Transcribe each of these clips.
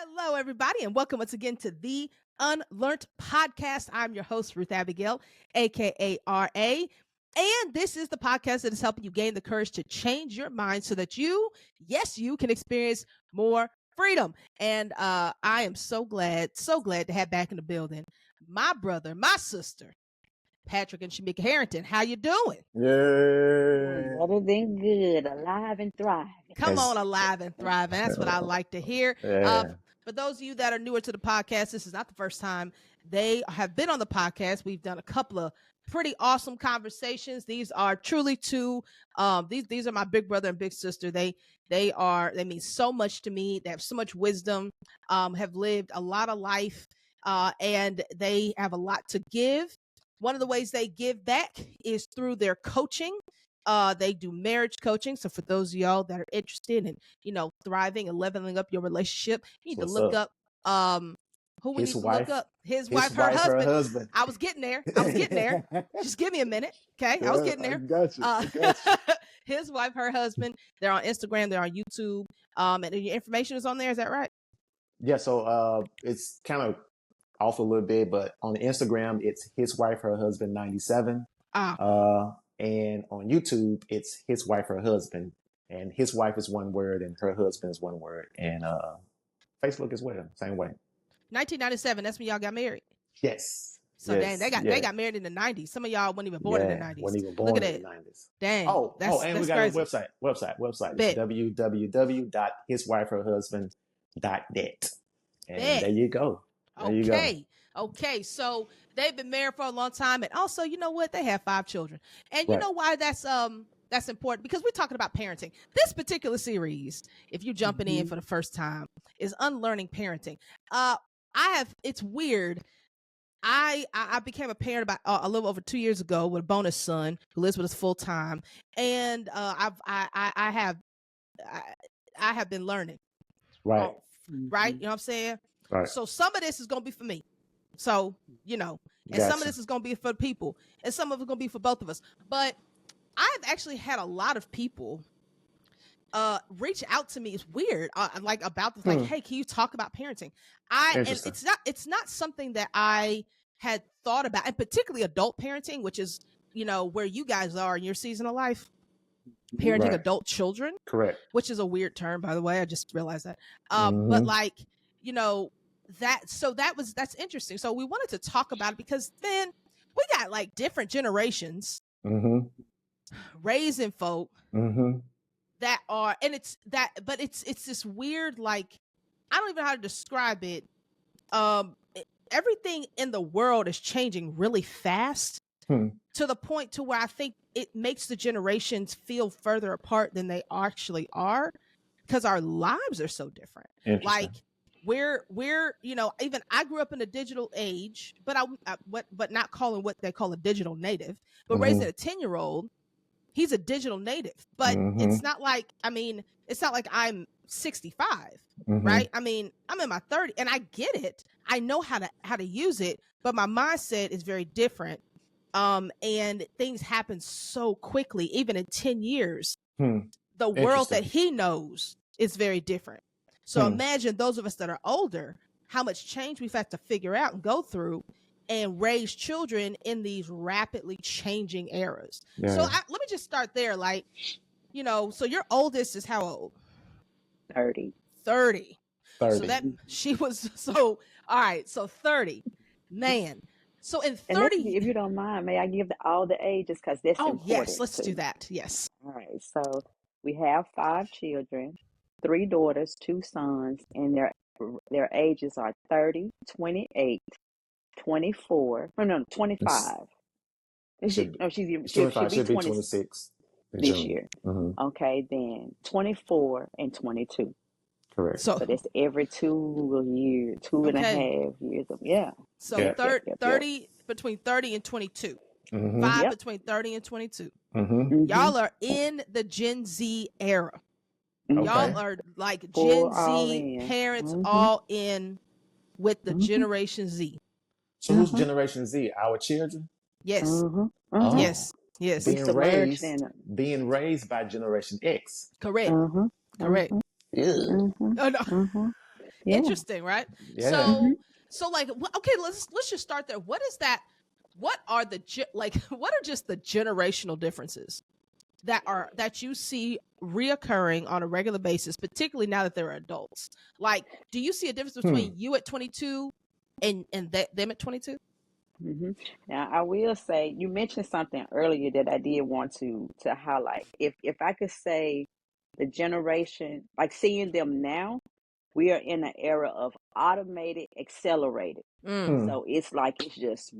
Hello, everybody, and welcome once again to the Unlearned Podcast. I'm your host, Ruth Abigail, aka RA, and this is the podcast that is helping you gain the courage to change your mind so that you can experience more freedom. And I am so glad to have back in the building my brother, my sister, Patrick and Shamika Harrington. How you doing? Yeah. Better than good, alive and thriving. Come on, alive and thriving. That's what I like to hear. Yeah. For those of you that are newer to the podcast, this is not the first time they have been on the podcast. We've done a couple of pretty awesome conversations. These are truly two. These are my big brother and big sister. They mean so much to me. They have so much wisdom. Have lived a lot of life, and they have a lot to give. One of the ways they give back is through their coaching. They do marriage coaching. So for those of y'all that are interested in, thriving and leveling up your relationship, you need to look up who we need to look up. His wife, her husband. I was getting there. Just give me a minute. Okay. I was getting there. I got you. His wife, her husband. They're on Instagram, they're on YouTube. And your information is on there, is that right? Yeah, so it's kind of off a little bit, but on Instagram it's his wife, her husband 97. And on YouTube, it's his wife, her husband, and his wife is one word and her husband is one word. And Facebook as well, same way. 1997. That's when y'all got married. Yes. So yes, dang, they got married in the 90s. Some of y'all weren't even born in the 90s. Weren't even born Look at in that. the 90s. Dang. And we got crazy. a website. It's www.hiswifeherhusband.net. And there you go. Okay, so they've been married for a long time, and also, you know what? They have 5 children, and you know why that's important, because we're talking about parenting. This particular series, if you're jumping in for the first time, is Unlearning Parenting. It's weird. I became a parent about a little over 2 years ago with a bonus son who lives with us full time, and I have been learning. Right. Right. You know what I'm saying? Right. So some of this is going to be for me. So, and some of this is going to be for people, and some of it's going to be for both of us. But I've actually had a lot of people reach out to me. It's weird, about this, like, hey, can you talk about parenting? And it's not something that I had thought about, and particularly adult parenting, which is, where you guys are in your season of life. Parenting adult children. Correct. Which is a weird term, by the way. I just realized that. But that's interesting. So we wanted to talk about it because then we got like different generations raising folk that are, and it's this weird, like, I don't even know how to describe it. Everything in the world is changing really fast to the point to where I think it makes the generations feel further apart than they actually are, because our lives are so different. Like we're even I grew up in a digital age, but but not calling what they call a digital native, but raising a 10-year-old, he's a digital native. But it's not like I'm 65, right? I mean, I'm in my 30s and I get it. I know how to use it, but my mindset is very different. And things happen so quickly, even in 10 years, the world that he knows is very different. So imagine those of us that are older, how much change we've had to figure out and go through and raise children in these rapidly changing eras. Yeah. So let me just start there. Like, so your oldest is how old? 30. So that she was, all right. So 30, man. So in 30, if you don't mind, may I give all the ages, because that's important. Yes, let's do that. Yes. All right. So we have 5 children, 3 daughters, 2 sons, and their ages are 30, 28, 24. No, 25. She'll be 26 this year. Okay, then 24 and 22. Correct. So that's every 2 years, 2.5 years. So 30 between 30 and 22. 5 between 30 and 22. Y'all are in the Gen Z era. Y'all are like Gen Z parents, all in with the Generation Z. So who's Generation Z? Our children? Yes. Yes. Being raised by Generation X. Correct. Correct. Yeah. No. Yeah. Interesting, right? Yeah. So like, okay, let's just start there. What is that? What are what are just the generational differences that you see reoccurring on a regular basis, particularly now that they're adults? Like, do you see a difference between you at 22 and them at 22? Now, I will say you mentioned something earlier that I did want to highlight. If I could say the generation, like seeing them now, we are in an era of automated, accelerated. So it's like it's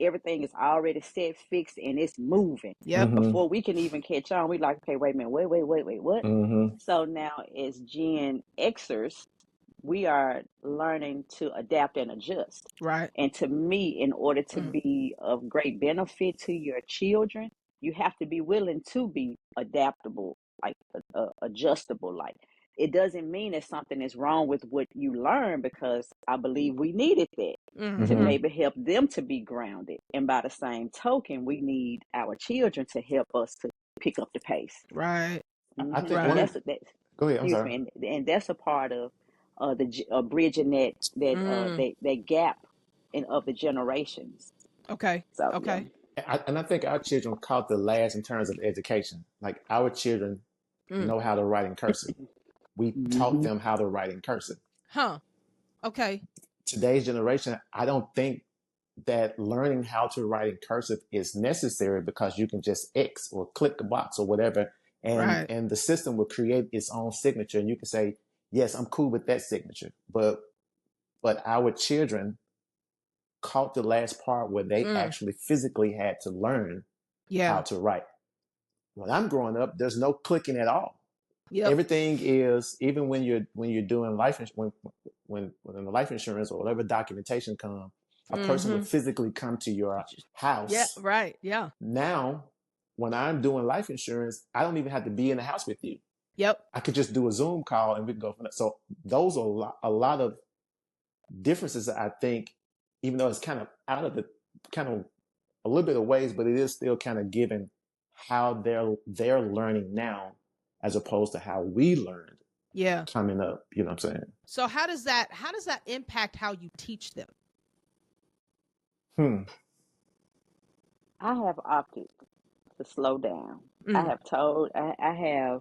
everything is already set, fixed, and it's moving. Before we can even catch on, we like, okay, wait a minute, wait, what? So now as Gen Xers, we are learning to adapt and adjust. Right. And to me, in order to be of great benefit to your children, you have to be willing to be adaptable, like adjustable. Like, it doesn't mean that something is wrong with what you learn, because I believe we needed that to maybe help them to be grounded. And by the same token, we need our children to help us to pick up the pace. Right. I think Right. go ahead. I'm Excuse sorry. me, and that's a part of bridging that gap of the generations. Okay. So Okay. And I think our children caught the last in terms of education. Like, our children know how to write in cursive. We taught them how to write in cursive. Huh. Okay. Today's generation, I don't think that learning how to write in cursive is necessary, because you can just X or click the box or whatever, and the system will create its own signature, and you can say, yes, I'm cool with that signature. But our children caught the last part where they actually physically had to learn how to write. When I'm growing up, there's no clicking at all. Everything is, even when you're doing life when the life insurance or whatever documentation comes, a person would physically come to your house. Yeah. Right. Yeah. Now, when I'm doing life insurance, I don't even have to be in the house with you. I could just do a Zoom call and we can go from that. So those are a lot of differences, I think, even though it's kind of out of the kind of a little bit of ways, but it is still kind of given how they're learning now, as opposed to how we learned coming up. You know what I'm saying? So how does that impact how you teach them? I have opted to slow down. I have told, I have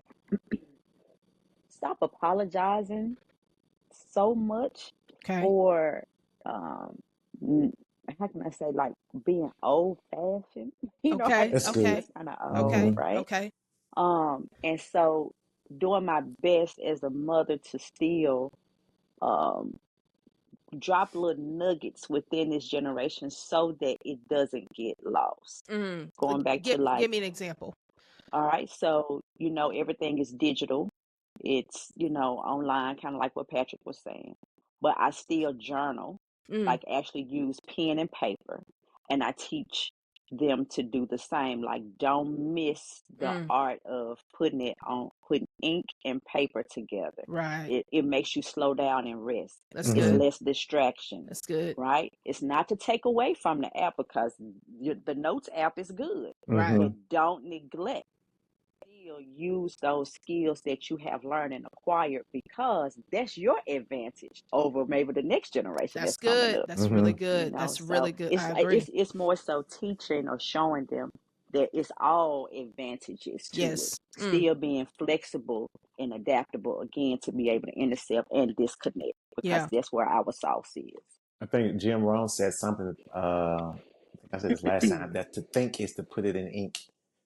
stop apologizing so much for how can I say, like, being old fashioned. You know how That's I'm good. just kind of old, right? And so doing my best as a mother to still drop little nuggets within this generation so that it doesn't get lost. Going back to, like, give me an example. All right, so everything is digital. It's online, kind of like what Patrick was saying. But I still journal, like actually use pen and paper, and I teach them to do the same. Like, don't miss the art of putting ink and paper together. Right. It makes you slow down and rest. That's It's good. less distraction. That's good. Right? It's not to take away from the app, because the notes app is good. Right. But don't neglect. Use those skills that you have learned and acquired, because that's your advantage over maybe the next generation that's coming up. That's really good. That's So really good. I agree. It's more so teaching or showing them that it's all advantages to it. Still being flexible and adaptable, again, to be able to intercept and disconnect, because that's where our sauce is. I think Jim Rohn said something. I think I said this last time, that to think is to put it in ink,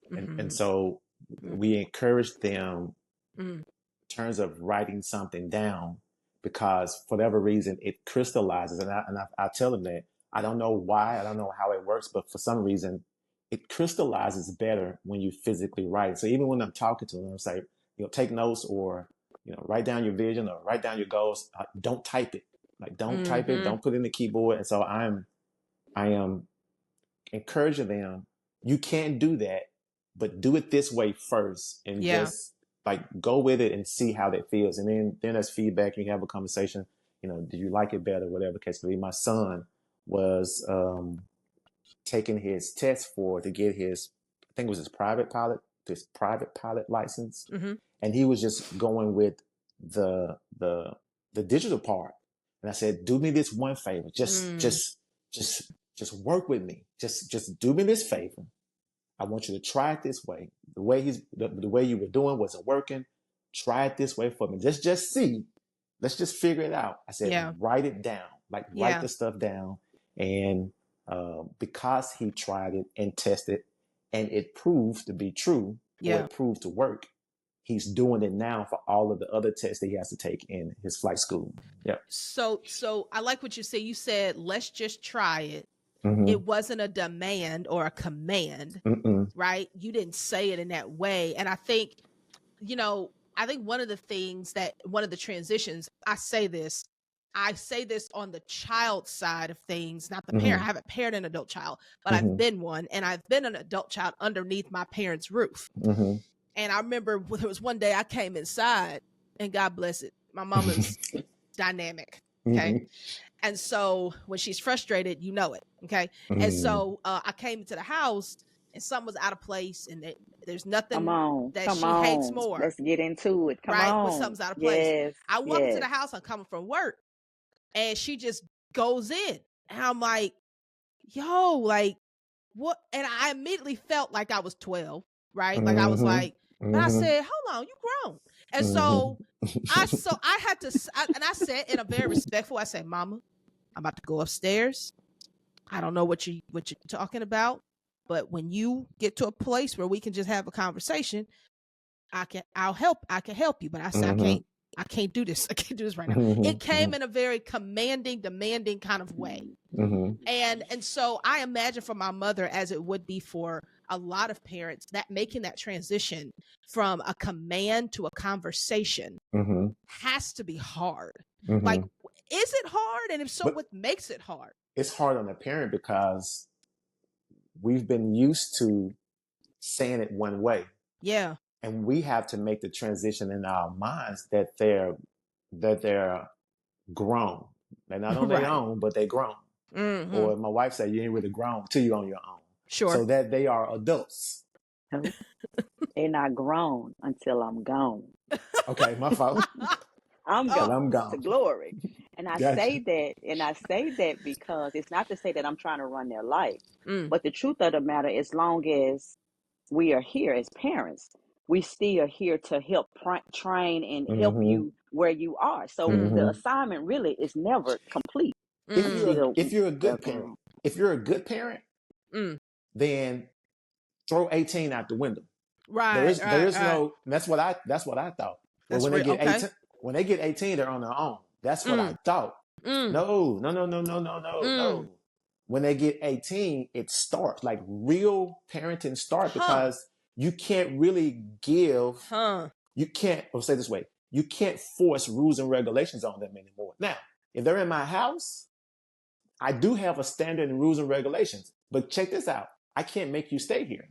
and so we encourage them in terms of writing something down, because for whatever reason it crystallizes, and I tell them that I don't know why, I don't know how it works, but for some reason it crystallizes better when you physically write. So even when I'm talking to them, I say, take notes, or write down your vision or write down your goals. Don't type it. Like, don't type it. Don't put it in the keyboard. And so I am encouraging them. You can do that, but do it this way first, and just like go with it and see how that feels. And then as feedback, you have a conversation. Do you like it better? Whatever the case may be. My son was taking his test to get his, I think it was his private pilot license, and he was just going with the the digital part. And I said, do me this one favor. Just work with me. Just do me this favor. I want you to try it this way. The way you were doing wasn't working. Try it this way for me. Just see. Let's just figure it out. I said, write it down. Write the stuff down. And because he tried it and tested, and it proved to be true, or it proved to work, he's doing it now for all of the other tests that he has to take in his flight school. Yeah. So I like what you said. You said, let's just try it. Mm-hmm. It wasn't a demand or a command, right? You didn't say it in that way. And I think, one of the transitions, I say this on the child side of things, not the parent. I haven't parented an adult child, but I've been one, and I've been an adult child underneath my parents' roof. Mm-hmm. And I remember there was one day I came inside, and God bless it, my mama's dynamic. Okay. Mm-hmm. And so when she's frustrated, you know it. Okay. Mm-hmm. And so I came into the house and something was out of place, and there's nothing that she hates more. Let's get into it. Come on. When something's out of place. Yes. I walk into the house, I'm coming from work, and she just goes in. And I'm like, yo, like, what? And I immediately felt like I was 12, right? Like I was like, but I said, hold on, you grown. And so I had to, and I said in a very respectful, I said, Mama, I'm about to go upstairs. I don't know what you're talking about, but when you get to a place where we can just have a conversation, I can help you. But I said, I can't do this. I can't do this right now. It came in a very commanding, demanding kind of way. And so I imagine for my mother, as it would be for a lot of parents, that making that transition from a command to a conversation has to be hard. Like, is it hard? And if so, what makes it hard? It's hard on the parent because we've been used to saying it one way. Yeah. And we have to make the transition in our minds that they're grown. They're not on their own, but they're grown. Mm-hmm. Or my wife said, you ain't really grown till you're on your own. Sure. So that they are adults. They're not grown until I'm gone. Okay, my fault. I'm gone. I'm to glory. And I say that because it's not to say that I'm trying to run their life. But the truth of the matter, as long as we are here as parents, we still are here to help train and help you where you are. So the assignment really is never complete. If you're a good parent, then throw 18 out the window. Right. There is no. That's what I thought. But when they get 18, they're on their own. That's what I thought. No. When they get 18, it starts. Like real parenting starts because you can't really give. You can't. Or say it this way: you can't force rules and regulations on them anymore. Now, if they're in my house, I do have a standard and rules and regulations. But check this out: I can't make you stay here.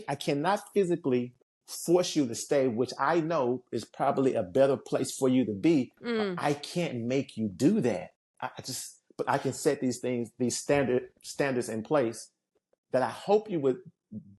I cannot physically force you to stay, which I know is probably a better place for you to be. But I can't make you do that. But I can set these standards in place that I hope you would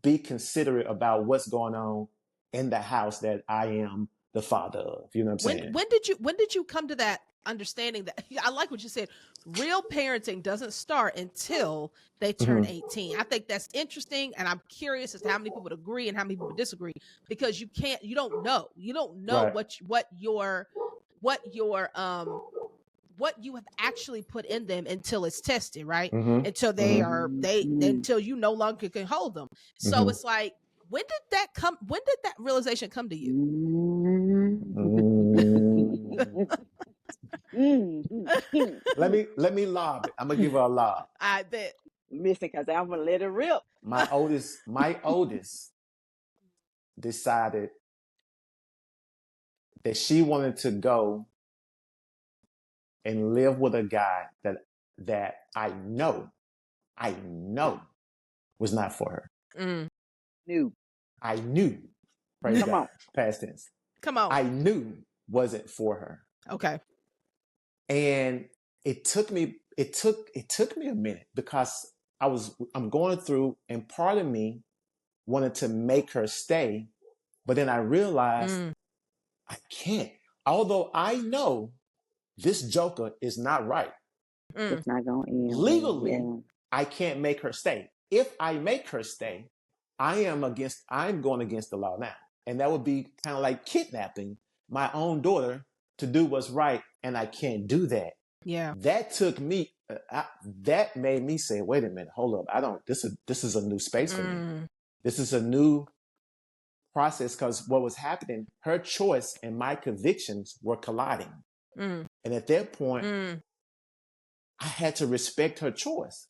be considerate about what's going on in the house that I am the father of. You know what I'm saying? When did you come to that understanding that I like what you said? Real parenting doesn't start until they turn 18. I think that's interesting, and I'm curious as to how many people would agree and how many people would disagree, because you don't know right. what you have actually put in them until it's tested, right? Until until you no longer can hold them. So it's like, when did that realization come to you? Let me lob it. I'm gonna give her a lob. I bet. Listen, because I'm gonna let it rip. My oldest decided that she wanted to go and live with a guy that I know was not for her. I knew. Praise God. On. Past tense. Come on. I knew wasn't for her. Okay. And it took me a minute because I'm going through, and part of me wanted to make her stay, but then I realized I can't. Although I know this joker is not right. It's not going to end Legally, well. I can't make her stay. If I make her stay, I'm going against the law now. And that would be kind of like kidnapping my own daughter to do what's right. And I can't do that. Yeah. That took me, that made me say, wait a minute, hold up. This is a new space for me. This is a new process, because what was happening, her choice and my convictions were colliding. And at that point, I had to respect her choice,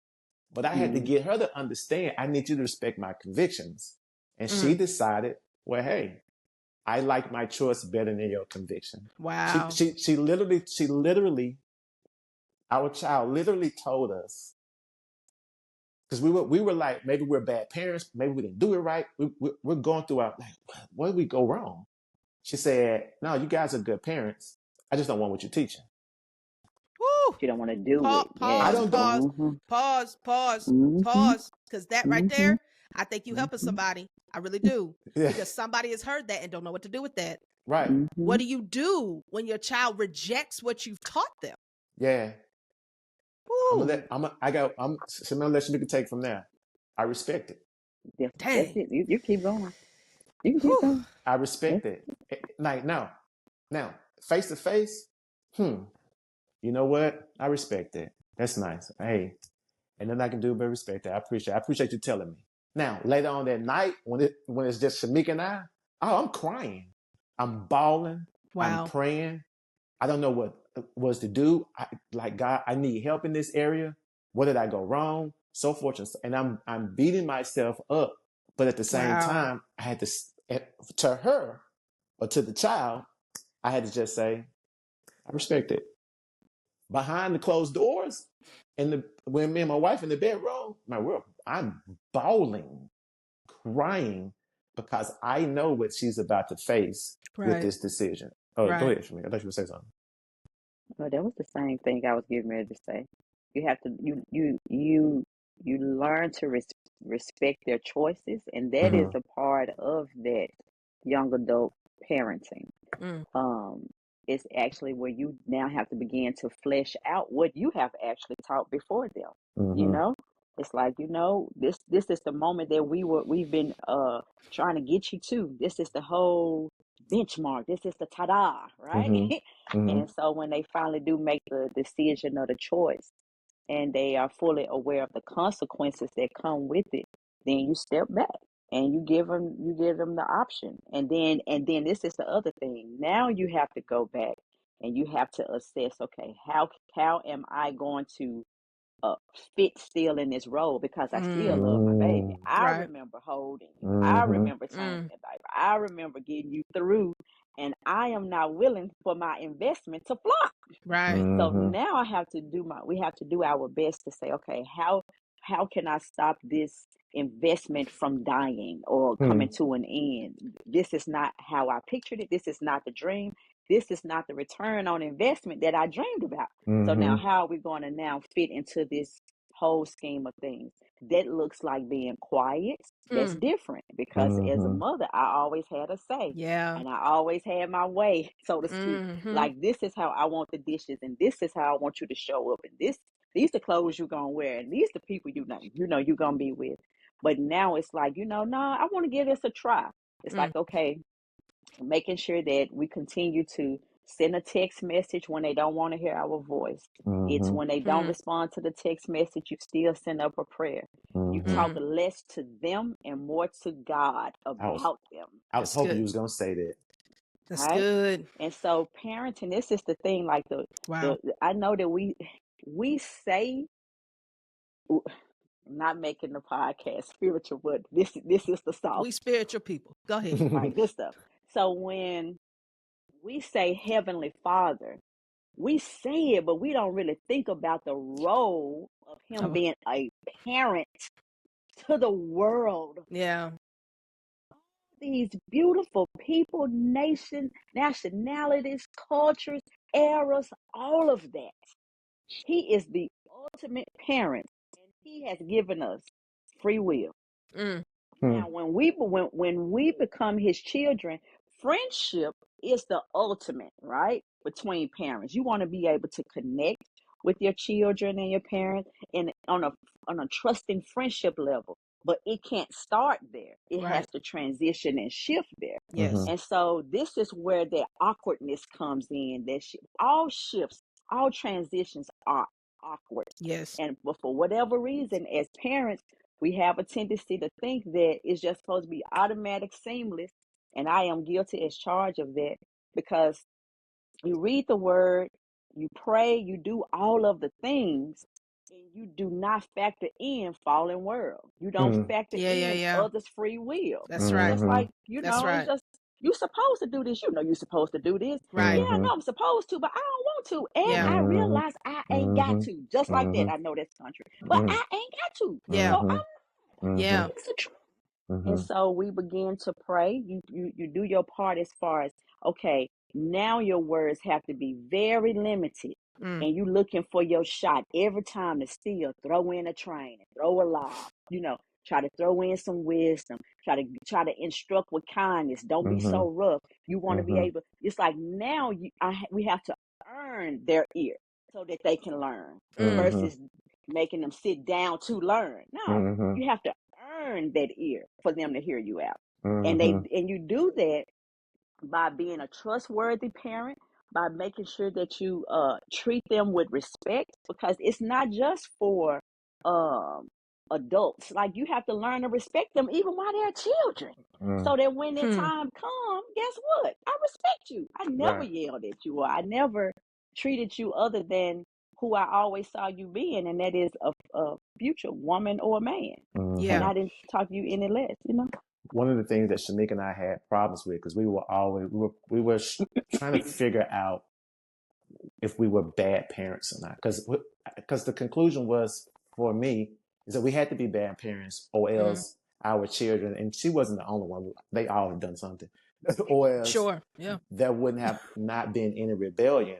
but I had to get her to understand, I need you to respect my convictions. And she decided, well, hey, I like my choice better than your conviction. Wow. She literally, our child literally told us, because we were like, maybe we're bad parents, maybe we didn't do it right. We're going through our, like, where did we go wrong? She said, no, you guys are good parents. I just don't want what you're teaching. Woo. You don't want to do it. Pause. Because that right there, I think you helping somebody. I really do. Yeah. Because somebody has heard that and don't know what to do with that. Right. What do you do when your child rejects what you've taught them? Yeah. Some lesson you can take from there. I respect it. That's it. You keep going. You can keep going. I respect it. Like now, face to face, you know what? I respect it. That's nice. Hey, and then I can do but respect that. I appreciate you telling me. Now, later on that night, when it's just Shamika and I'm crying. I'm bawling. Wow. I'm praying. I don't know what was to do. God, I need help in this area. What did I go wrong? So forth. And I'm beating myself up. But at the same time, I had to her or to the child, I had to just say, I respect it. Behind the closed doors, when me and my wife in the bedroom, I'm bawling, crying, because I know what she's about to face with this decision. Oh, go ahead, Shamika. I thought you would say something. Well, that was the same thing I was getting ready to say. You have to you learn to respect their choices, and that is a part of that young adult parenting. It's actually where you now have to begin to flesh out what you have actually taught before them. You know, it's like, this is the moment that we've been trying to get you to. This is the whole benchmark. This is the ta-da, right? And so when they finally do make the decision or the choice, and they are fully aware of the consequences that come with it, then you step back and you give them the option. And then this is the other thing. Now you have to go back and you have to assess, okay, how am I going to fit still in this role, because I still love my baby. I remember holding you. I remember changing your diaper. I remember getting you through, and I am not willing for my investment to flop. Right. So now we have to do our best to say, okay, how can I stop this investment from dying or coming to an end? This is not how I pictured it. This is not the dream. This is not the return on investment that I dreamed about. So now how are we going to now fit into this whole scheme of things? That looks like being quiet. That's different, because as a mother, I always had a say. Yeah. And I always had my way, so to speak. Like, this is how I want the dishes, and this is how I want you to show up, and these the clothes you're going to wear, and these the people you're going to be with. But now it's like, no, I want to give this a try. It's like, okay, making sure that we continue to send a text message when they don't want to hear our voice. It's when they don't respond to the text message, you still send up a prayer. You talk less to them and more to God about them. I was hoping you was going to say that. That's good. And so parenting, this is the thing, like I know that we say, I'm not making the podcast spiritual, but this is the sauce. We spiritual people. Go ahead. Right, good stuff. So when we say Heavenly Father, we say it, but we don't really think about the role of him being a parent to the world. Yeah. These beautiful people, nationalities, cultures, eras, all of that. He is the ultimate parent, and he has given us free will. Now, when we become his children, friendship is the ultimate, right? between parents. You want to be able to connect with your children and your parents and on a trusting friendship level. But it can't start there. It has to transition and shift there. Yes. And so this is where the awkwardness comes in. That all shifts, all transitions are awkward. Yes. And for whatever reason, as parents, we have a tendency to think that it's just supposed to be automatic, seamless. And I am guilty as charged of that, because you read the word, you pray, you do all of the things, and you do not factor in fallen world. You don't factor in others' free will. That's right. It's like, That's right. it's just, you're supposed to do this. You're supposed to do this. Right. Yeah, I know I'm supposed to, but I don't want to. And I realize I ain't got to. Just like that. I know that's country, but I ain't got to. Yeah. So Yeah. it's the truth. And so we begin to pray. You do your part as far as, okay, now your words have to be very limited. And you looking for your shot every time to still throw in a train, throw a lie, try to throw in some wisdom, try to instruct with kindness. Don't be so rough. You want to be able, it's like now we have to earn their ear so that they can learn versus making them sit down to learn. No, you have to earn that ear for them to hear you out. And you do that by being a trustworthy parent, by making sure that you treat them with respect, because it's not just for adults. Like, you have to learn to respect them even while they're children, so that when that time comes, guess what? I respect you. I never yelled at you, or I never treated you other than who I always saw you being, and that is a future woman or a man. And I didn't talk to you any less, One of the things that Shamika and I had problems with, because we were trying to figure out if we were bad parents or not. Because the conclusion was, for me, is that we had to be bad parents, or else our children, and she wasn't the only one, they all have done something, or else there wouldn't have not been any rebellion.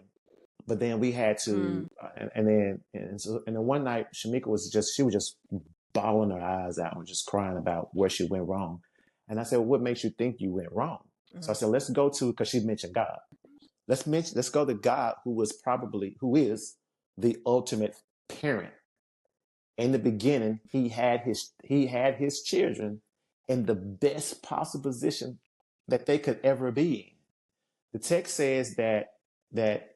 But then we had to, and then one night, Shamika was just bawling her eyes out and just crying about where she went wrong. And I said, well, what makes you think you went wrong? So I said, let's go to, because she mentioned God. Let's go to God, who is the ultimate parent. In the beginning, he had his children in the best possible position that they could ever be in. The text says that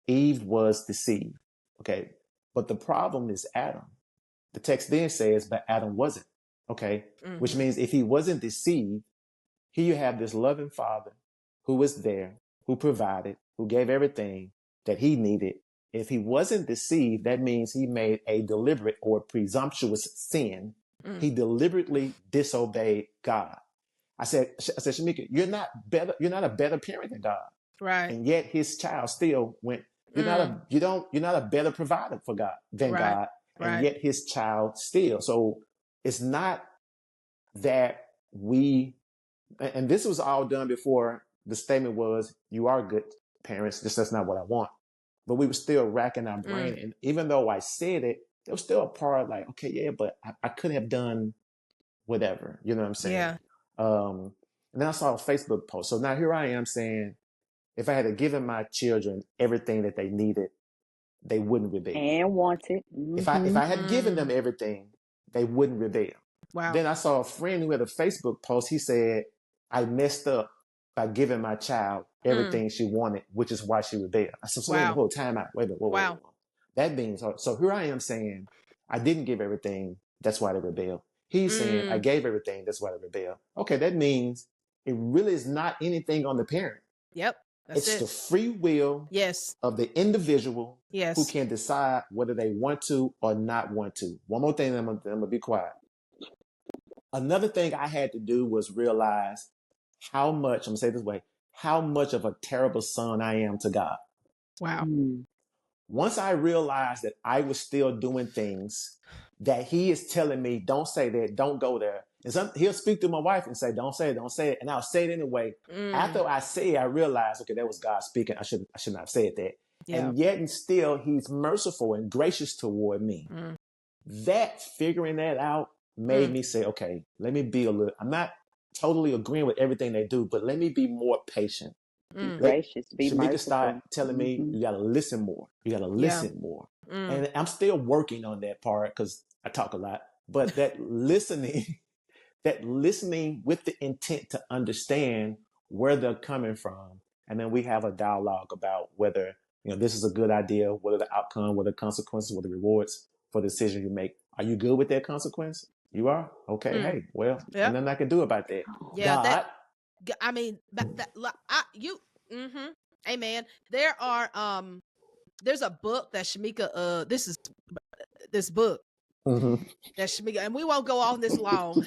Eve was deceived. Okay. But the problem is Adam. The text then says, but Adam wasn't. Okay. Which means if he wasn't deceived, here you have this loving father who was there, who provided, who gave everything that he needed. If he wasn't deceived, that means he made a deliberate or presumptuous sin. He deliberately disobeyed God. I said, Shamika, you're not a better parent than God. Right. And yet his child still went, you're not a better provider for God than God. And yet his child still. So it's not that and this was all done before the statement was, you are good parents. That's not what I want. But we were still racking our brain. And even though I said it, there was still a part like, okay, yeah, but I could have done whatever. You know what I'm saying? Yeah. And then I saw a Facebook post. So now here I am saying, if I had given my children everything that they needed, they wouldn't rebel. And wanted. If I had given them everything, they wouldn't rebel. Wow. Then I saw a friend who had a Facebook post. He said, I messed up by giving my child everything she wanted, which is why she rebelled. I said, so wait a whole time out. Wait a minute. Whoa. That means, so here I am saying, I didn't give everything. That's why they rebelled. He's saying, I gave everything. That's why they rebelled. Okay, that means it really is not anything on the parent. Yep. It's the free will of the individual who can decide whether they want to or not want to. One more thing, I'm going to be quiet. Another thing I had to do was realize how much, I'm going to say it this way, how much of a terrible son I am to God. Wow. Once I realized that I was still doing things that he is telling me, don't say that, don't go there. And he'll speak to my wife and say, don't say it. And I'll say it anyway. After I say it, I realize, okay, that was God speaking. I should not have said that. Yeah. And yet and still, he's merciful and gracious toward me. That, figuring that out, made me say, okay, let me be I'm not totally agreeing with everything they do, but let me be more patient. Be gracious, be Shamika merciful. started telling me, you got to listen more. You got to listen more. And I'm still working on that part because I talk a lot. But that listening with the intent to understand where they're coming from. And then we have a dialogue about whether, this is a good idea, what are the outcome, what are the consequences, what are the rewards for the decision you make. Are you good with that consequence? You are? Okay, hey, well, and nothing I can do about that. Yeah, amen. There are there's a book that Shamika this book that Shamika, and we won't go on this long,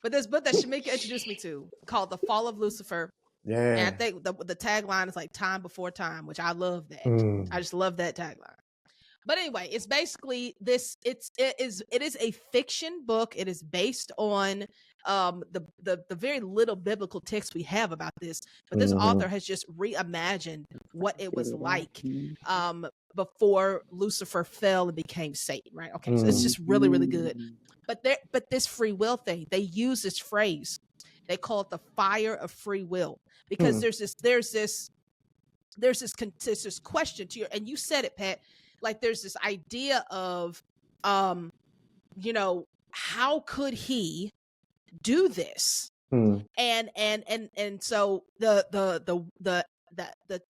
but this book that Shamika introduced me to called The Fall of Lucifer. Yeah. And I think the tagline is like time before time, which I love that. I just love that tagline. But anyway, it's basically this. It is a fiction book. It is based on the very little biblical text we have about this. But this author has just reimagined what it was like before Lucifer fell and became Satan. Right? Okay, so it's just really, really good. But this free will thing, they use this phrase. They call it the fire of free will because there's this question to your, and you said it, Pat. Like there's this idea of, how could he do this? And so the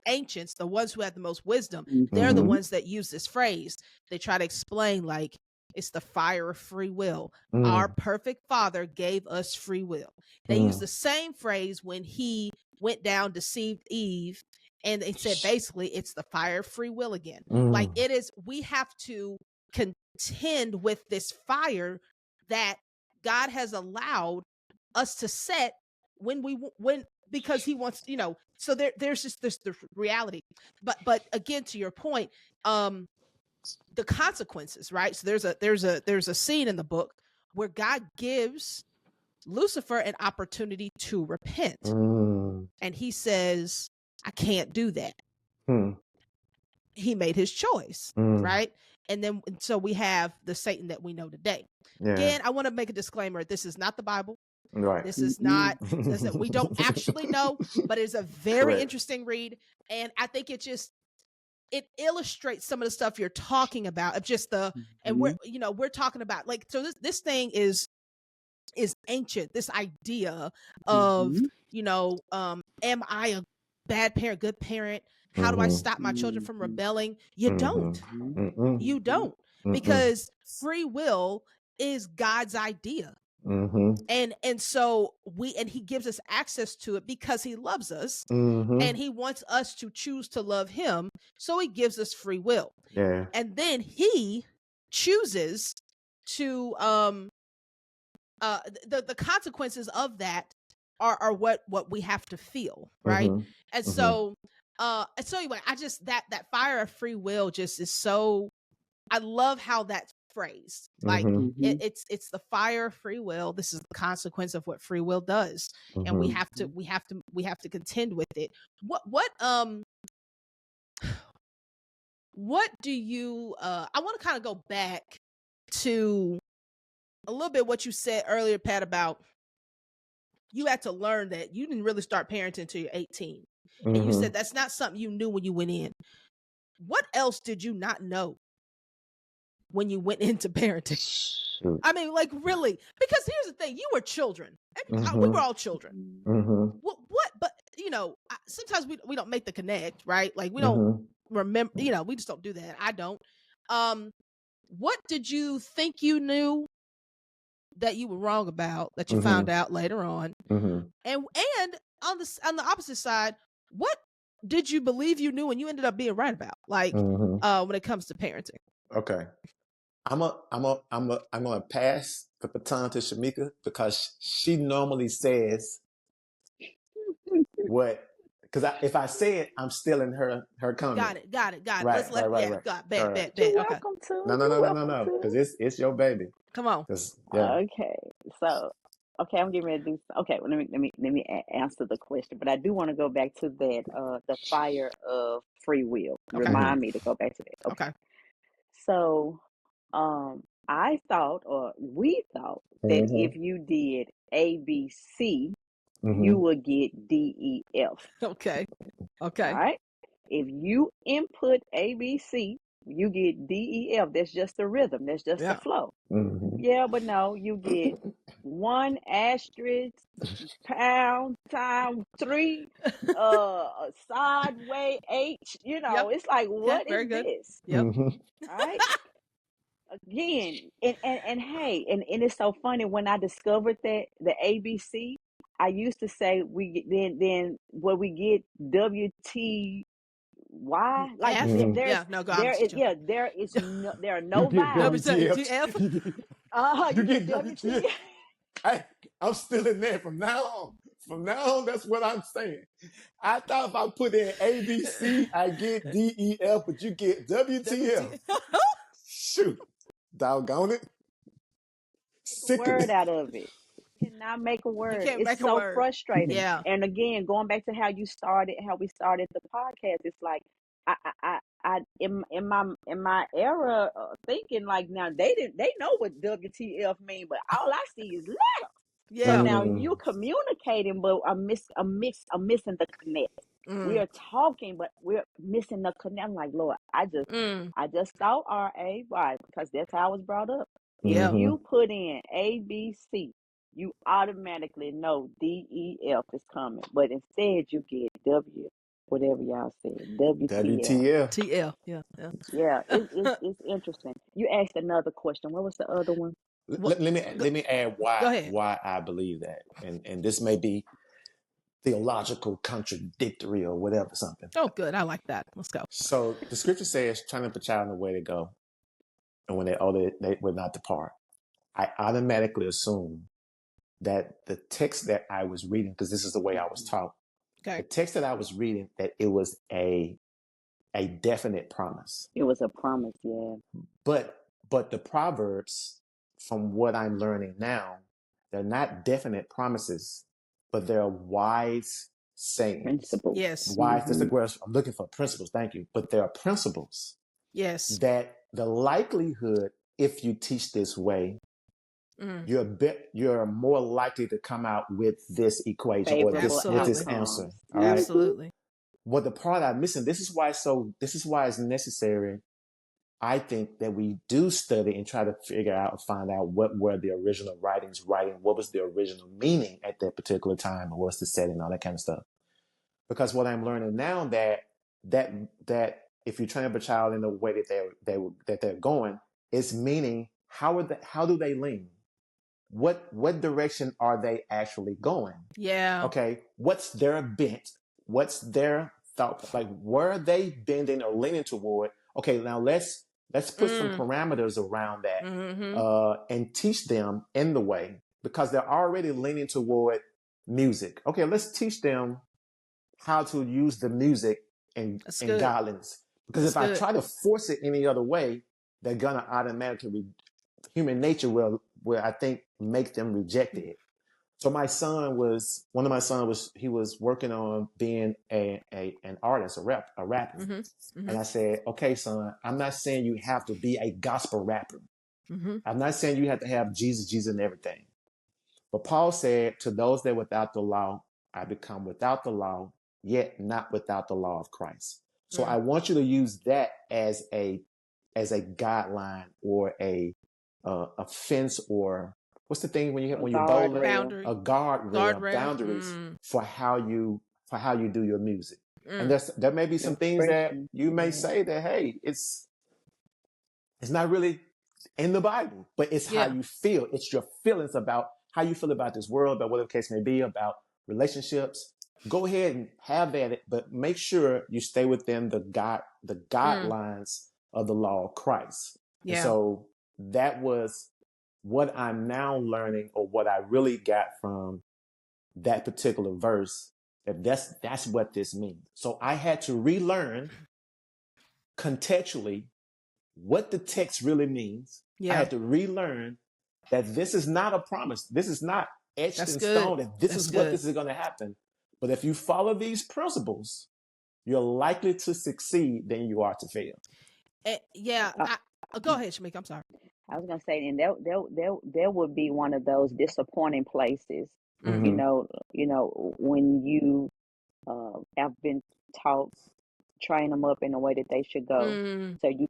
ancients, the ones who had the most wisdom, they're the ones that use this phrase. They try to explain like it's the fire of free will. Our perfect Father gave us free will. They use the same phrase when he went down, deceived Eve. And they said, basically, it's the fire of free will again. Like it is, we have to contend with this fire that God has allowed us to set because he wants, so there's just this reality. But again, to your point, the consequences, right? So there's a scene in the book where God gives Lucifer an opportunity to repent. And he says, I can't do that. He made his choice, right? And then so we have the Satan that we know today. Yeah. Again, I want to make a disclaimer. This is not the Bible. Right. This is not, we don't actually know, but it's a very interesting read. And I think it illustrates some of the stuff you're talking about of just and we're talking about like, so this thing is ancient. This idea of, am I a bad parent, good parent? How do I stop my children from rebelling? You don't. You don't. Because free will is God's idea. And so he gives us access to it because he loves us and he wants us to choose to love him. So he gives us free will. Yeah. And then he chooses to the consequences of that are what we have to feel, right? And so anyway, I just that fire of free will just is so, I love how that's phrased. Like it's the fire of free will. This is the consequence of what free will does, and we have to contend with it. What do you? I want to kind of go back to a little bit what you said earlier, Pat, about you had to learn that you didn't really start parenting until you're 18. And you said that's not something you knew when you went in. What else did you not know when you went into parenting? I mean, like really, because here's the thing, you were children. We were all children. What, but sometimes we don't make the connect, right? Like we don't remember, we just don't do that. I don't. What did you think you knew that you were wrong about, that you found out later on? And on the opposite side, what did you believe you knew and you ended up being right about, like when it comes to parenting? Okay, I'm gonna pass the baton to Shamika because she normally says what. Because if I say it, I'm stealing her comment. Got it. Right, Let's let right. Bet. You're welcome to. No. Because it's your baby. Come on. Yeah. Okay, so I'm getting ready to do. Okay, well, let me answer the question, but I do want to go back to that the fire of free will. Okay. Remind me to go back to that. Okay. So, I thought, or we thought, that if you did A, B, C, you will get DEF. Okay. All right. If you input ABC, you get DEF. That's just the rhythm. That's just the flow. Yeah, but no, you get 1 asterisk pound time 3 sideway H. It's like, what is this? All right. Again, and hey, and it's so funny when I discovered that the ABC, I used to say we then what we get WTY, like there are no vowels. WTF. You get WTF. I'm still in there from now on. From now on, that's what I'm saying. I thought if I put in ABC, I get DEF, but you get WTF. Shoot. Doggone it. Make a word out of it. You cannot make a word. It's so frustrating. Yeah. And again, going back to how we started the podcast, it's like I in my era thinking like, now they know what WTF mean, but all I see is letters. Yeah. So now you're communicating, but I'm missing the connect. We are talking, but we're missing the connect. I'm like, Lord, I just thought RA. Why? Because that's how I was brought up. If you put in ABC, you automatically know DEF is coming. But instead you get whatever y'all said, WTF. TL. Yeah, it's interesting. You asked another question. What was the other one? Let me add why I believe that, and this may be theological, contradictory, or whatever, something. Oh, good. I like that. Let's go. So the scripture says, "Train up a child in the way to go, and when they're older, they will not depart." I automatically assume that the text that I was reading, because this is the way I was taught, the text that I was reading, that it was a definite promise. It was a promise, yeah. But the Proverbs, from what I'm learning now, they're not definite promises, but they're wise sayings. Principles. Yes. Wise, that's the word I'm looking for, principles, thank you. But there are principles. Yes. That the likelihood, if you teach this way, you're more likely to come out with this equation or this answer. All right? Absolutely. What the part I'm missing, this is why it's necessary, I think, that we do study and try to figure out and find out what were the original writings writing, what was the original meaning at that particular time, or what's the setting, all that kind of stuff. Because what I'm learning now that if you train up a child in the way that they're going, it's meaning how do they lean? What direction are they actually going? Yeah. Okay. What's their bent? What's their thought? Like, where are they bending or leaning toward? Okay, now let's put some parameters around that and teach them in the way, because they're already leaning toward music. Okay, let's teach them how to use the music in godliness. Because if I try to force it any other way, they're gonna automatically human nature will I think make them reject it. So one of my sons was working on being an artist, a rapper. And I said, okay, son, I'm not saying you have to be a gospel rapper. I'm not saying you have to have Jesus and everything. But Paul said, to those that without the law, I become without the law, yet not without the law of Christ. So I want you to use that as a guideline or a fence, or what's the thing when you're bowling? A guardrail, boundaries for how you do your music. And there may be some things that you may say that, hey, it's not really in the Bible, but it's how you feel. It's your feelings about how you feel about this world, about whatever the case may be, about relationships. Go ahead and have at it, but make sure you stay within the guidelines of the law of Christ. Yeah. And so that was what I'm now learning, or what I really got from that particular verse, that's what this means. So I had to relearn contextually what the text really means. I had to relearn that this is not a promise. This is not etched in stone that this is what this is going to happen. But if you follow these principles, you're likely to succeed than you are to fail. Go ahead, Shamika. I'm sorry. I was going to say, and there would be one of those disappointing places You know, when you have been taught, train them up in the way that they should go. So you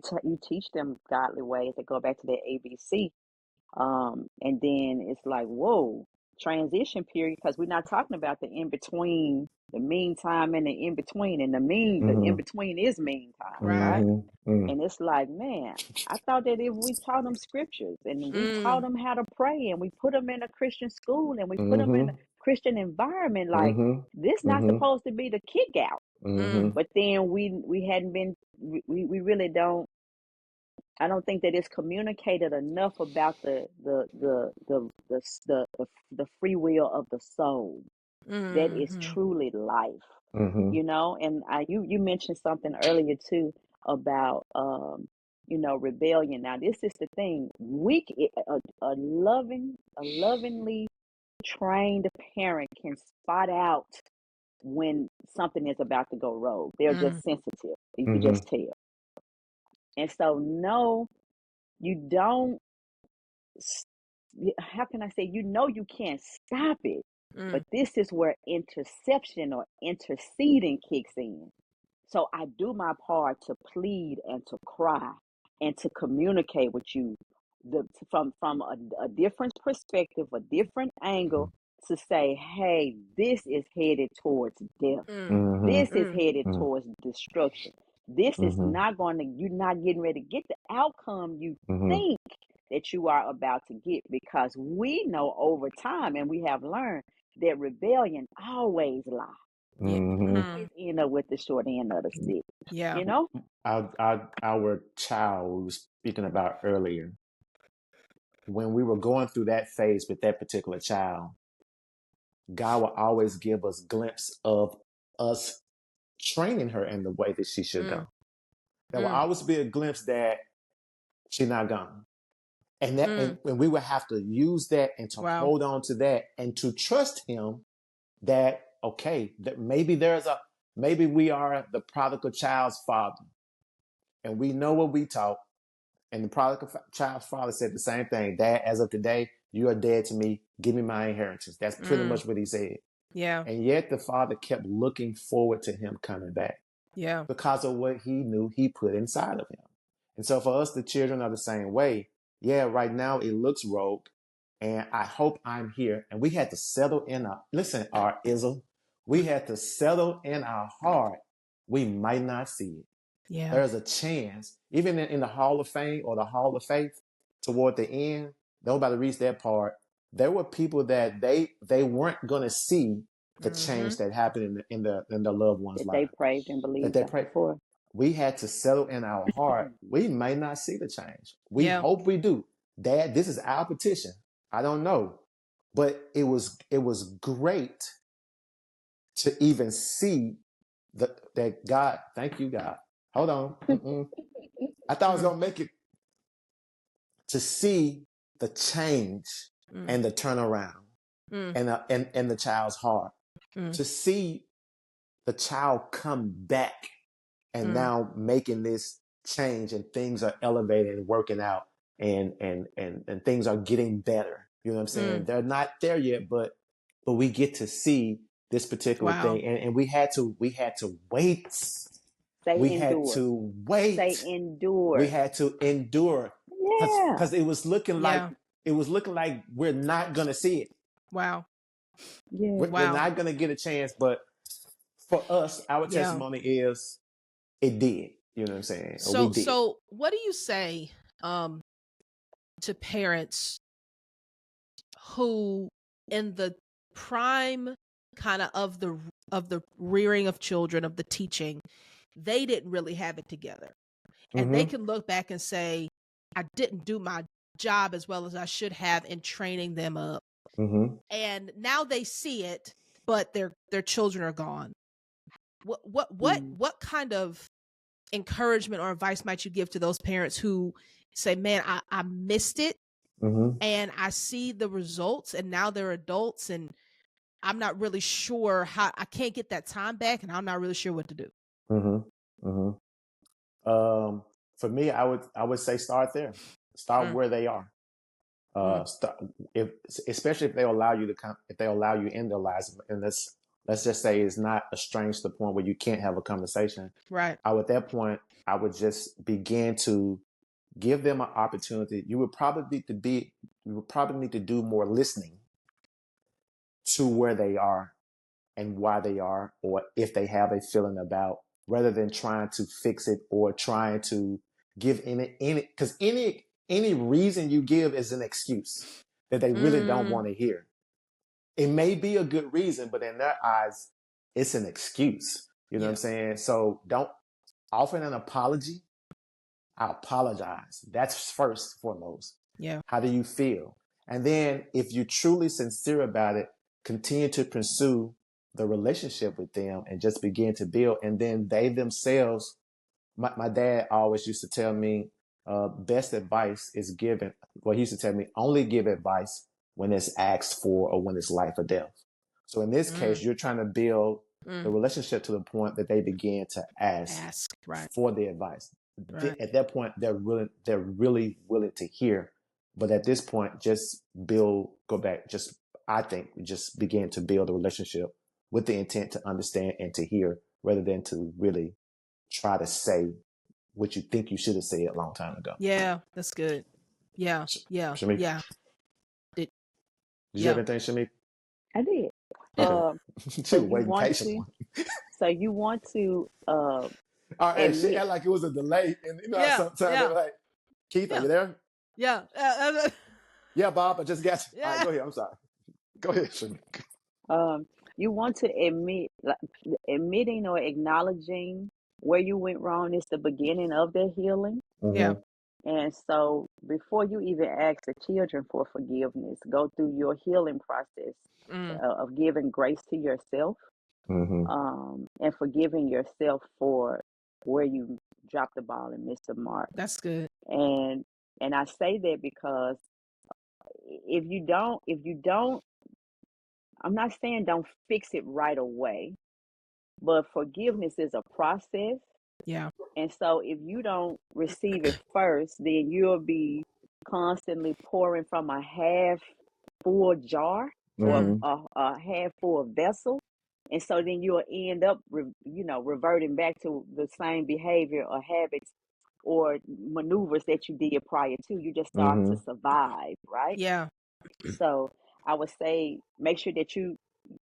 teach them godly ways. They go back to their ABC. And then it's like, whoa, transition period, because we're not talking about the in between, the meantime, and the in between, and the in between is meantime, right? And it's like, man, I thought that if we taught them scriptures and we taught them how to pray and we put them in a Christian school and we put them in a Christian environment, like this not supposed to be the kick out. But then we hadn't been, we really don't. I don't think that it's communicated enough about the free will of the soul. That is truly life, you know. And you mentioned something earlier too about you know, rebellion. Now this is the thing: a lovingly trained parent can spot out when something is about to go rogue. They're just sensitive. You can just tell. And so, no, you don't, how can I say, you know, you can't stop it, but this is where interception or interceding kicks in. So I do my part to plead and to cry and to communicate with you from a different perspective, a different angle, to say, hey, this is headed towards death. This is headed towards destruction. This is not going to, you're not getting ready to get the outcome you think that you are about to get, because we know over time, and we have learned that rebellion always lies. Always end up with the short end of the stick. You know? Our child we were speaking about earlier, when we were going through that phase with that particular child, God will always give us glimpse of us training her in the way that she should go. There will always be a glimpse that she's not gone. And that and we will have to use that and to hold on to that and to trust him that, okay, that maybe we are the prodigal child's father. And we know what we taught. And the prodigal child's father said the same thing. Dad, as of today, you are dead to me. Give me my inheritance. That's pretty much what he said. Yeah. And yet the father kept looking forward to him coming back. Yeah. Because of what he knew he put inside of him. And so for us, the children are the same way. Yeah, right now it looks rogue. And I hope I'm here. And we had to settle in our ism. We had to settle in our heart. We might not see it. Yeah. There's a chance, even in the Hall of Fame or the Hall of Faith, toward the end, nobody reached that part. There were people that they weren't going to see the change that happened in the loved one's life. They prayed and believed for. We had to settle in our heart. We might not see the change. We hope we do. Dad, this is our petition. I don't know, but it was great to even see that God. Thank you, God. Hold on. I thought I was gonna make it, to see the change and the turnaround and the child's heart, to see the child come back and now making this change, and things are elevated and working out, and things are getting better. You know what I'm saying? They're not there yet, but we get to see this particular thing, and we had to wait. We had to wait. Say endure. We had to endure. Yeah. Because it was looking like we're not gonna see it. Wow. Yeah. We're not gonna get a chance, but for us, our testimony is it did. You know what I'm saying? So what do you say to parents who, in the prime kind of the rearing of children, of the teaching, they didn't really have it together, and they can look back and say, I didn't do my job as well as I should have in training them up, and now they see it, but their children are gone. What kind of encouragement or advice might you give to those parents who say, man, I missed it, and I see the results, and now they're adults, and I'm not really sure how, I can't get that time back, and I'm not really sure what to do? For me, I would say start there. Start where they are. Especially if they allow you if they allow you in their lives, and let's just say it's not estranged to the point where you can't have a conversation. Right. At that point, I would just begin to give them an opportunity. You would probably need to do more listening to where they are and why they are, or if they have a feeling about, rather than trying to fix it or trying to give because any reason you give is an excuse that they really don't want to hear. It may be a good reason, but in their eyes, it's an excuse. You know what I'm saying? So don't offer an apology. I apologize. That's first and foremost. Yeah. How do you feel? And then if you're truly sincere about it, continue to pursue the relationship with them and just begin to build. And then they themselves, my dad always used to tell me, best advice is given. Well, he used to tell me, only give advice when it's asked for or when it's life or death. So in this case, you're trying to build the relationship to the point that they begin to ask for the advice. Right. At that point, they're really willing to hear. But at this point, just I think just begin to build a relationship with the intent to understand and to hear, rather than to really try to say what you think you should have said a long time ago. Yeah, that's good. Yeah, yeah, Shamik? yeah. Did you have anything, Shamik? I did. So you want to all right, she act like it was a delay, and sometimes they're like, Keith, are you there? Yeah. Yeah, Bob, I just got you. All right, go ahead. I'm sorry. Go ahead, Shamik. You want to admitting or acknowledging where you went wrong is the beginning of their healing. Yeah. And so before you even ask the children for forgiveness, go through your healing process of giving grace to yourself, and forgiving yourself for where you dropped the ball and missed the mark. That's good. And I say that because if you don't, I'm not saying don't fix it right away, but forgiveness is a process. Yeah. And so if you don't receive it first, then you'll be constantly pouring from a half full jar or a half full vessel. And so then you'll end up, reverting back to the same behavior or habits or maneuvers that you did prior to. You just start to survive, right? Yeah. So I would say make sure that you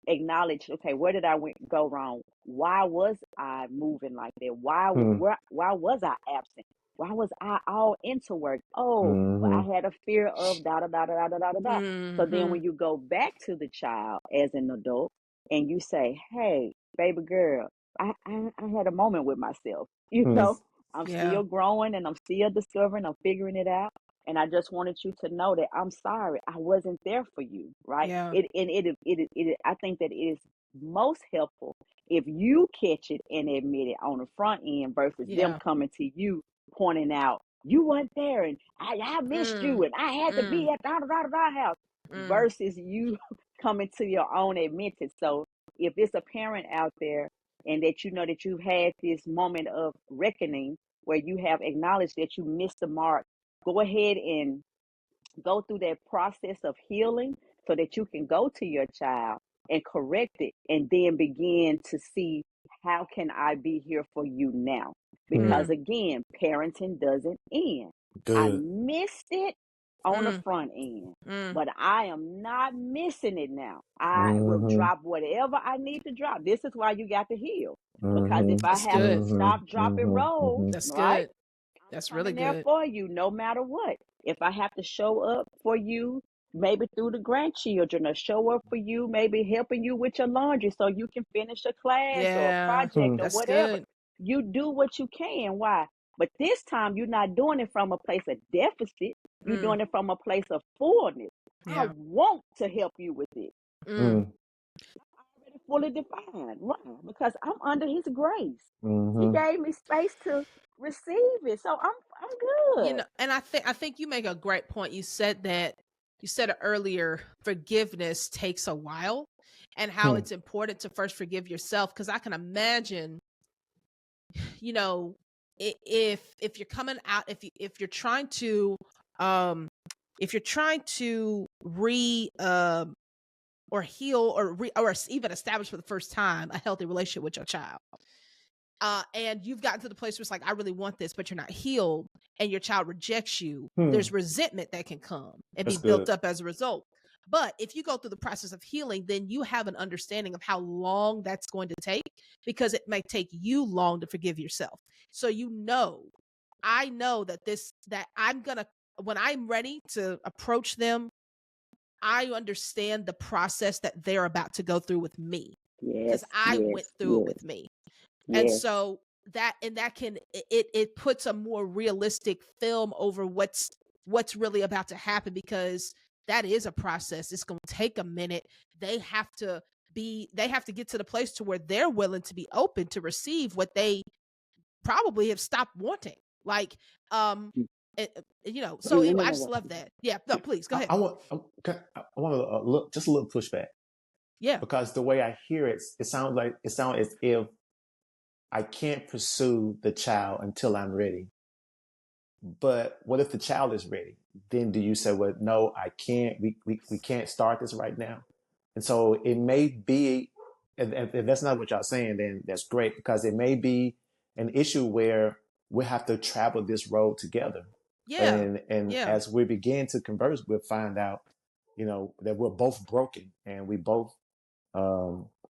acknowledge, okay, where did I go wrong? Why was I moving like that? Why was I absent? Why was I all into work? Oh, I had a fear of da da da da da da da da. So then when you go back to the child as an adult and you say, hey, baby girl, I had a moment with myself. I'm still growing and I'm still discovering, I'm figuring it out. And I just wanted you to know that I'm sorry I wasn't there for you, right? Yeah. I think that it is most helpful if you catch it and admit it on the front end versus them coming to you pointing out you weren't there and I missed you and I had to be at the house versus you coming to your own admittance. So if it's a parent out there and that you know that you've had this moment of reckoning where you have acknowledged that you missed the mark, go ahead and go through that process of healing so that you can go to your child and correct it and then begin to see how can I be here for you now? Because again, parenting doesn't end. Good. I missed it on the front end, but I am not missing it now. I will drop whatever I need to drop. This is why you got to heal. Because if I have to stop, drop, and roll, that's right? good. That's really good. There for you, no matter what. If I have to show up for you, maybe through the grandchildren, or show up for you, maybe helping you with your laundry so you can finish a class or a project or whatever. Good. You do what you can. Why? But this time you're not doing it from a place of deficit. You're doing it from a place of fullness. Yeah. I want to help you with it. I'm already fully defined. Why? Because I'm under his grace. He gave me space to receive it. So I'm good. And I think you make a great point. You said it earlier, forgiveness takes a while, and how it's important to first forgive yourself. Because I can imagine, if you're coming out, if you're trying to if you're trying to or heal or even establish for the first time a healthy relationship with your child, and you've gotten to the place where it's like, I really want this, but you're not healed, and your child rejects you, there's resentment that can come and be built up as a result. But if you go through the process of healing, then you have an understanding of how long that's going to take, because it may take you long to forgive yourself. So I know that when I'm ready to approach them, I understand the process that they're about to go through with me, because I went through it with me. And so it puts a more realistic film over what's really about to happen, because that is a process. It's going to take a minute. They have to get to the place to where they're willing to be open to receive what they probably have stopped wanting. Like, so anyway, I just love that. Yeah, no, please go ahead. I want just a little pushback. Yeah, because the way I hear it, it sounds as if I can't pursue the child until I'm ready. But what if the child is ready? Then do you say, well, no, I can't, we can't start this right now? And so it may be, if that's not what y'all saying, then that's great, because it may be an issue where we have to travel this road together. Yeah. And as we begin to converse, we'll find out, that we're both broken and we both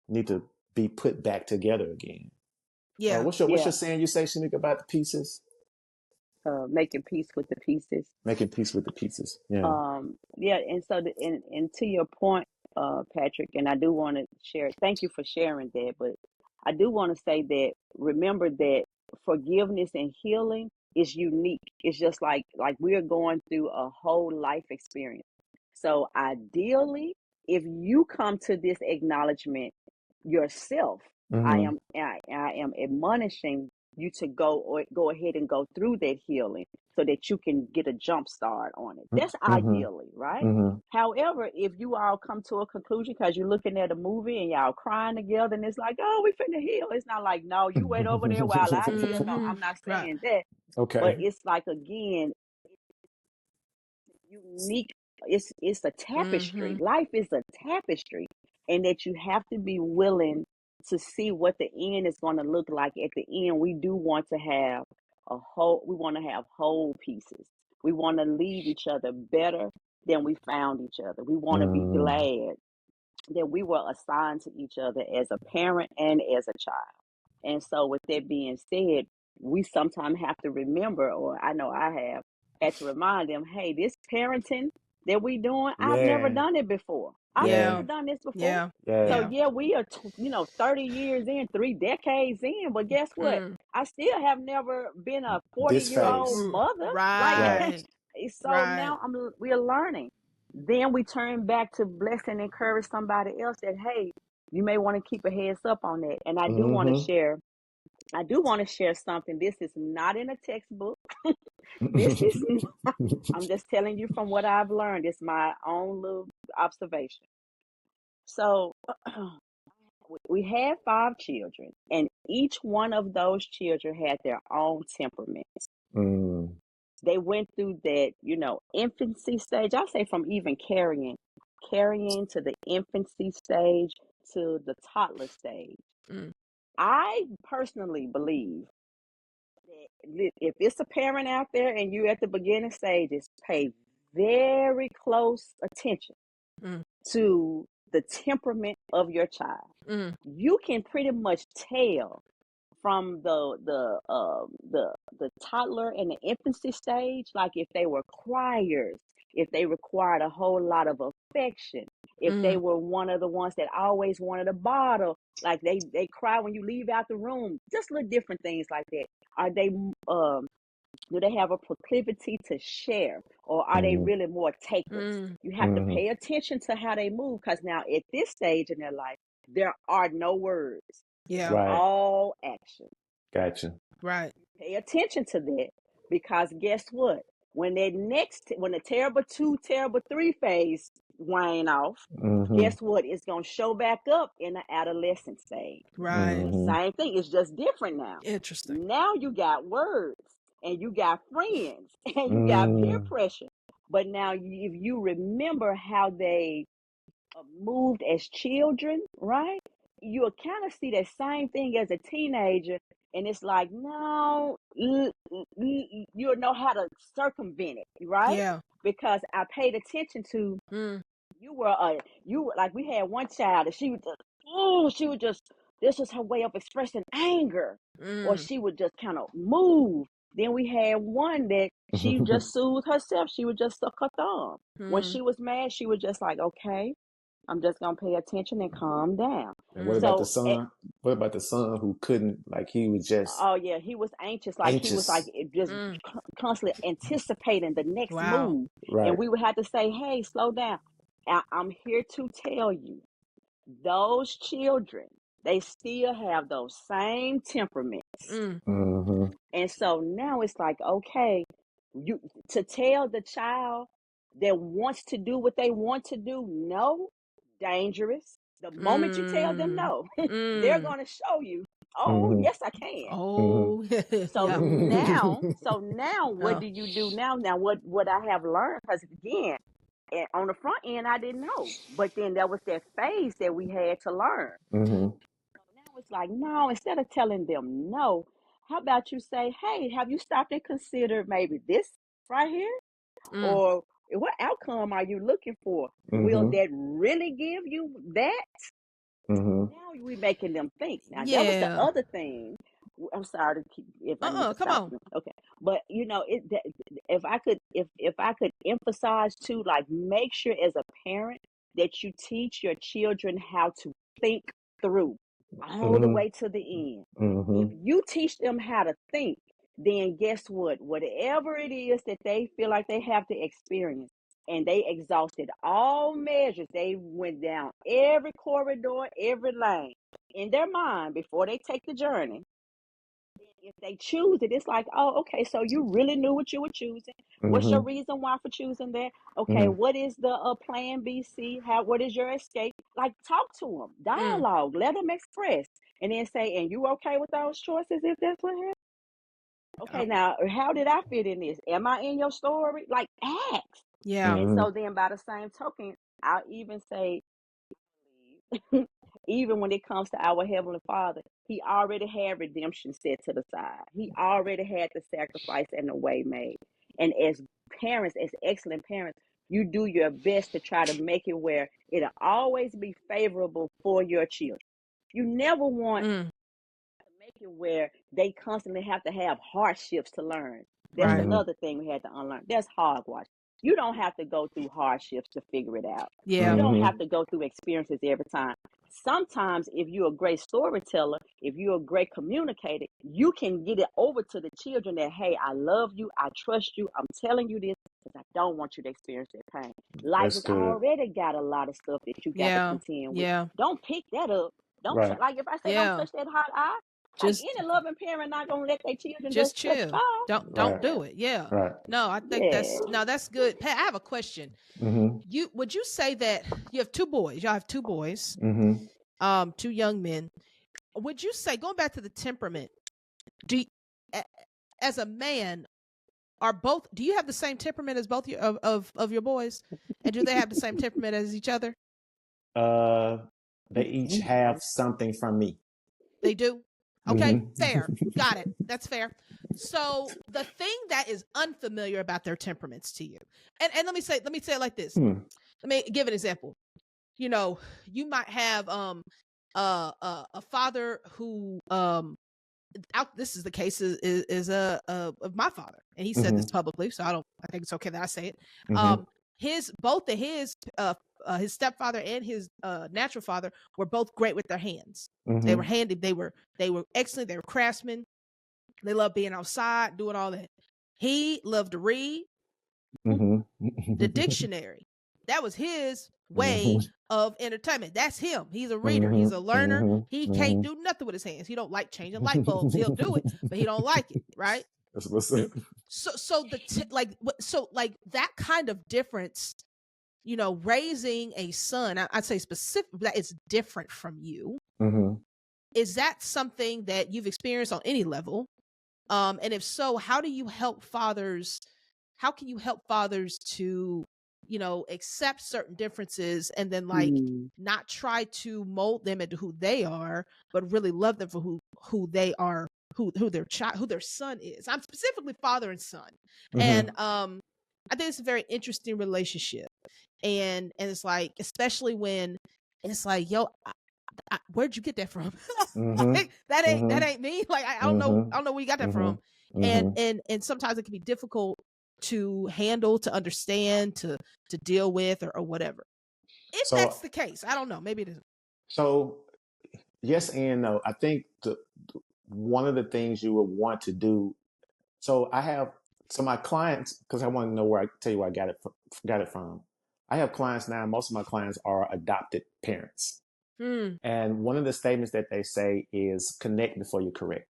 need to be put back together again. Yeah. What's your saying you say, Shanika, about the pieces? Making peace with the pieces. Making peace with the pieces. Yeah. And so and to your point, Patrick, and I do want to share. Thank you for sharing that, but I do want to say that remember that forgiveness and healing is unique. It's just like we're going through a whole life experience. So ideally, if you come to this acknowledgement yourself, I am admonishing you to go ahead and go through that healing so that you can get a jump start on it. That's ideally, right? However, if you all come to a conclusion because you're looking at a movie and y'all crying together and it's like, oh, we finna heal. It's not like, no, you wait over there while I heal. No, I'm not saying that. Okay. But it's like, again, unique. It's a tapestry. Life is a tapestry. And that you have to be willing to see what the end is going to look like. At the end, we do want to have whole pieces. We want to leave each other better than we found each other. We want to be glad that we were assigned to each other as a parent and as a child. And so with that being said, we sometimes have to remember, or I know I have had to remind them, hey, this parenting that we doing, I've never done it before. I've never done this before. So we are, 30 years in, 3 decades in, but guess what? I still have never been a 40-year-old mother. Right. So now we are learning. Then we turn back to bless and encourage somebody else that, hey, you may want to keep a heads up on that. And I do want to share something. This is not in a textbook. This is I'm just telling you from what I've learned. It's my own little observation. So we had 5 children, and each one of those children had their own temperaments. They went through that, infancy stage. I say from even carrying to the infancy stage to the toddler stage. I personally believe that if it's a parent out there and you're at the beginning stages, pay very close attention to the temperament of your child. You can pretty much tell from the toddler and the infancy stage, like if they were criers, if they required a whole lot of affection, if they were one of the ones that always wanted a bottle, like they cry when you leave out the room, just little different things like that. Are they do they have a proclivity to share, or are they really more takers? You have to pay attention to how they move, because now at this stage in their life, there are no words. Yeah. All action. Gotcha. Right. Pay attention to that, because guess what? When the terrible 2, terrible 3 phase wane off, guess what? It's going to show back up in the adolescent stage. Right. Same thing. It's just different now. Interesting. Now you got words, and you got friends, and you got peer pressure. But now, if you remember how they moved as children, right? You'll kind of see that same thing as a teenager. And it's like, no, you'll know how to circumvent it, right? Yeah. Because I paid attention to you were like, we had one child and she would just, this was her way of expressing anger, or she would just kind of move. Then we had one that she just soothed herself. She would just suck her thumb. When she was mad, she was just like, okay, I'm just gonna pay attention and calm down. And what about the son? What about the son who couldn't? Like, he was just oh yeah, he was anxious. Like he was like just constantly anticipating the next move. Right. And we would have to say, hey, slow down. I'm here to tell you, those children, they still have those same temperaments. And so now it's like, okay, you to tell the child that wants to do what they want to do, no, dangerous. The moment you tell them no, they're going to show you, oh, yes, I can. Oh, so now what do you do now? Now what I have learned, because again, on the front end, I didn't know, but then there was that phase that we had to learn. So now it's like, no, instead of telling them no, how about you say, hey, have you stopped and considered maybe this right here? Or what outcome are you looking for? Will that really give you that? Now we're making them think. Now that was the other thing. I'm sorry to keep if I need to stop. Okay, but if I could emphasize too, like, make sure as a parent that you teach your children how to think through all the way to the end. If you teach them how to think, then guess what? Whatever it is that they feel like they have to experience, and they exhausted all measures, they went down every corridor, every lane in their mind before they take the journey. If they choose it, it's like, oh, okay, so you really knew what you were choosing. What's your reason why for choosing that? Okay, what is the plan B, C? What is your escape? Like, talk to them, dialogue, let them express, and then say, and you okay with those choices if that's what happened? Okay, now, how did I fit in this? Am I in your story? Like, ask. Yeah. And so then by the same token, I'll even say, even when it comes to our Heavenly Father, He already had redemption set to the side. He already had the sacrifice and the way made. And as parents, as excellent parents, you do your best to try to make it where it'll always be favorable for your children. You never want to make it where they constantly have to have hardships to learn. That's the other thing we had to unlearn. That's hogwash. You don't have to go through hardships to figure it out. Yeah. You don't have to go through experiences every time. Sometimes if you're a great storyteller, if you're a great communicator, you can get it over to the children that, hey, I love you, I trust you, I'm telling you this because I don't want you to experience that pain. Life has already got a lot of stuff that you got to contend with. Don't pick that up. Don't like if I say don't touch that hot eye. Just like any loving parent not gonna let their children just chill. Don't do it. Yeah. No, I think that's good. Pat, I have a question. Would you say that you have two boys? Y'all have two boys, two young men. Would you say, going back to the temperament, as a man, do you have the same temperament as both of your boys, and do they have the same temperament as each other? They each have something from me. They do. Okay, fair. Got it. That's fair. So the thing that is unfamiliar about their temperaments to you, and let me say it like this. Let me give an example. You might have a father who this is the case is of my father, and he said this publicly, so I think it's okay that I say it. His stepfather and his natural father were both great with their hands. They were handy. They were excellent. They were craftsmen. They loved being outside, doing all that. He loved to read the dictionary. That was his way of entertainment. That's him. He's a reader. He's a learner. He can't do nothing with his hands. He don't like changing light bulbs. He'll do it, but he don't like it. Right. So that kind of difference, raising a son, I'd say specific that it's different from you. Is that something that you've experienced on any level? And if so, how do you help fathers how can you help fathers to, accept certain differences and then like not try to mold them into who they are, but really love them for who they are, who their son is. I'm specifically father and son. And I think it's a very interesting relationship. And it's like, especially when it's like, yo, where'd you get that from? Like, that ain't me. Like, I don't know where you got that from. And sometimes it can be difficult to handle, to understand, to deal with, or whatever. If that's the case, I don't know. Maybe it isn't. So yes and no. I think one of the things you would want to do. So my clients, because I want to know where I tell you where I got it from. I have clients now. Most of my clients are adopted parents. And one of the statements that they say is connect before you correct.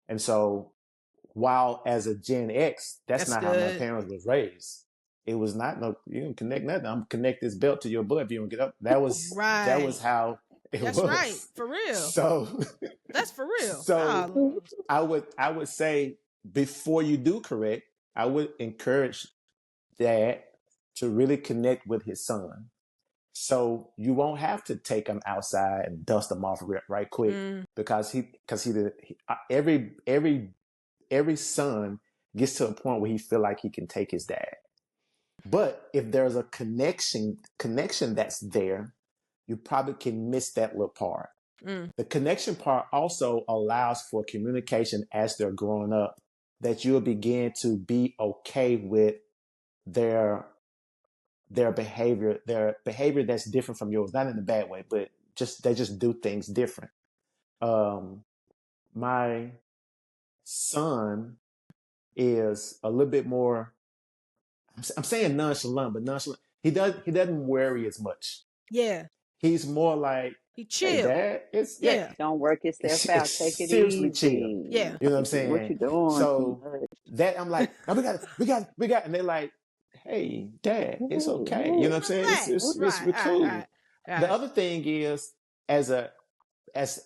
And so while as a Gen X, that's not good. How my parents was raised. It was not, no, you don't connect nothing. I'm connect this belt to your butt if you don't get up. That was right. That was how it that's was. That's right. For real. So that's for real. So I would say before you do correct, I would encourage dad to really connect with his son. So you won't have to take him outside and dust him off right quick because every son gets to a point where he feel like he can take his dad. But if there's a connection that's there, you probably can miss that little part. The connection part also allows for communication as they're growing up, that you'll begin to be okay with their behavior that's different from yours, not in a bad way, but they just do things different. My son is a little bit more, I'm saying nonchalant, but nonchalant. He doesn't worry as much. Yeah. He's more like, he chill. Hey, Dad, it's don't work yourself out. Take it seriously easy. Chill. Yeah. You know what I'm saying? What you doing? So that I'm like, no, we got, and they're like, hey, Dad, it's okay. You know what I'm saying? We're cool. Right. The other thing is,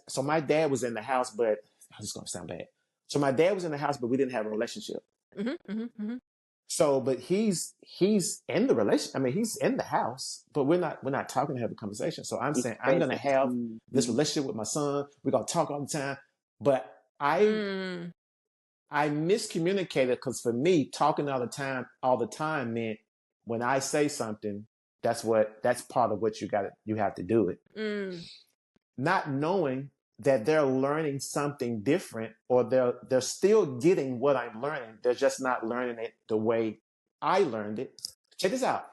so my dad was in the house, but this is gonna sound bad. So my dad was in the house, but we didn't have a relationship. So, but he's in the relationship. I mean, he's in the house, but we're not talking to have a conversation. So I'm saying I'm going to have this relationship with my son. We're going to talk all the time. But I miscommunicated because for me, talking all the time meant when I say something, that's part of what you have to do it. Not knowing that they're learning something different, or they're still getting what I'm learning. They're just not learning it the way I learned it. Check this out.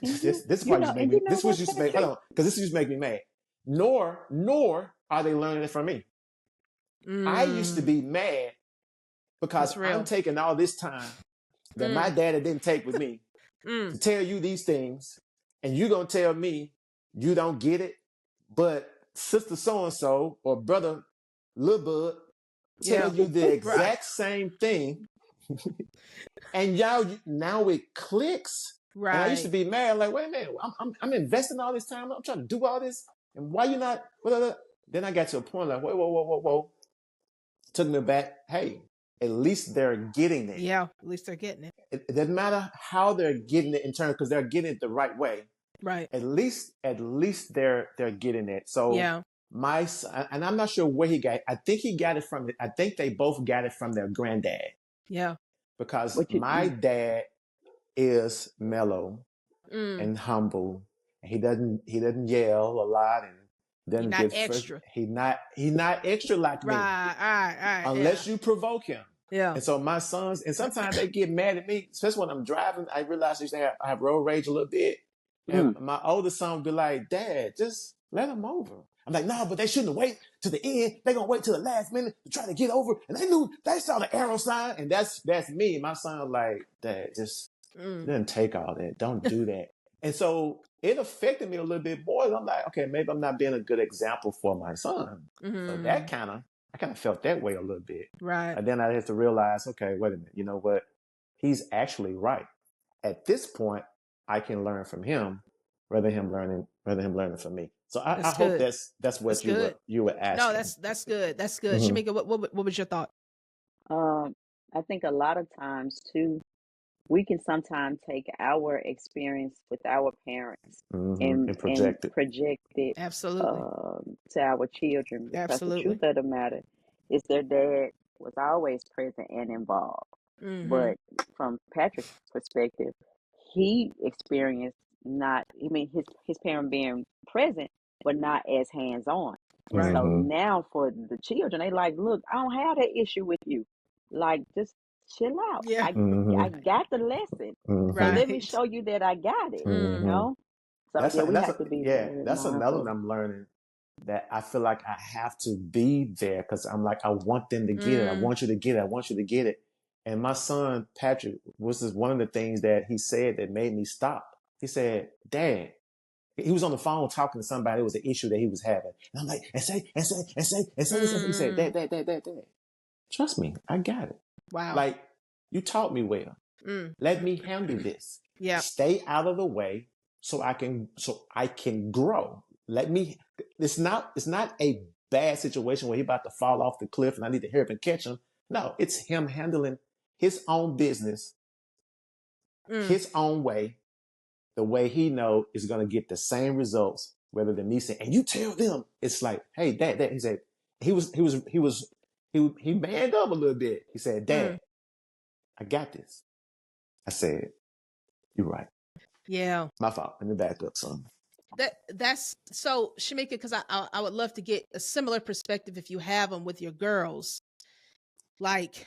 This is why you make me. This was just make. Hold on, because this just make me mad. Nor are they learning it from me. I used to be mad because I'm taking all this time that my daddy didn't take with me to tell you these things, and you're gonna tell me you don't get it, but sister so-and-so or brother Lil Bud tell you the exact same thing. And y'all, now it clicks. Right. And I used to be mad, like, wait a minute, I'm investing all this time. I'm trying to do all this. And why you not? Blah, blah, blah. Then I got to a point like, whoa. Took me back. Hey, at least they're getting it. Yeah, at least they're getting it. It doesn't matter how they're getting it in turn, because they're getting it the right way. Right. At least they're getting it. So yeah. My son, and I'm not sure where he got it. I think they both got it from their granddad. Yeah. Because my dad is mellow and humble. And he doesn't yell a lot and doesn't get extra. He's not extra like me. Right. Unless you provoke him. Yeah. And so my sons, and sometimes they get mad at me, especially when I'm driving. I realize I have road rage a little bit. And my older son would be like, Dad, just let them over. I'm like, no, but they shouldn't wait to the end. They're going to wait till the last minute to try to get over. And they saw the arrow sign. And that's me. My son was like, Dad, just didn't take all that. Don't do that. And so it affected me a little bit more. I'm like, okay, maybe I'm not being a good example for my son. So that I kind of felt that way a little bit. Right. And then I had to realize, okay, wait a minute. You know what? He's actually right. At this point, I can learn from him rather than him learning from me. So I hope that's what you were asking. No, that's good. That's good. Shamika, what was your thought? I think a lot of times too, we can sometimes take our experience with our parents and project it Absolutely. To our children, because the truth of the matter is their dad was always present and involved. But from Patrick's perspective, he experienced his parent being present, but not as hands-on. And so now for the children, they like, look, I don't have that issue with you. Like, just chill out. Yeah. I got the lesson. So let me show you that I got it, you know? So we have to be very that's mindful. another one I'm learning, that I feel like I have to be there, because I'm like, I want them to get it. I want you to get it. I want you to get it. And my son, Patrick, was one of the things that he said that made me stop. He said, Dad, he was on the phone talking to somebody. It was an issue that he was having. And I'm like, and say. He said, Dad, trust me, I got it. Wow. Like, you taught me well. Let me handle this. Yeah. Stay out of the way so I can grow. It's not a bad situation where he's about to fall off the cliff and I need to hurry up and catch him. No, it's him handling his own business, his own way, the way he know is going to get the same results, rather than me saying, and you tell them. It's like, hey, Dad, he said, he manned up a little bit. He said, Dad, I got this. I said, you're right. Yeah. My fault. Let me back up some. That's so, Shamika, because I would love to get a similar perspective if you have them with your girls, like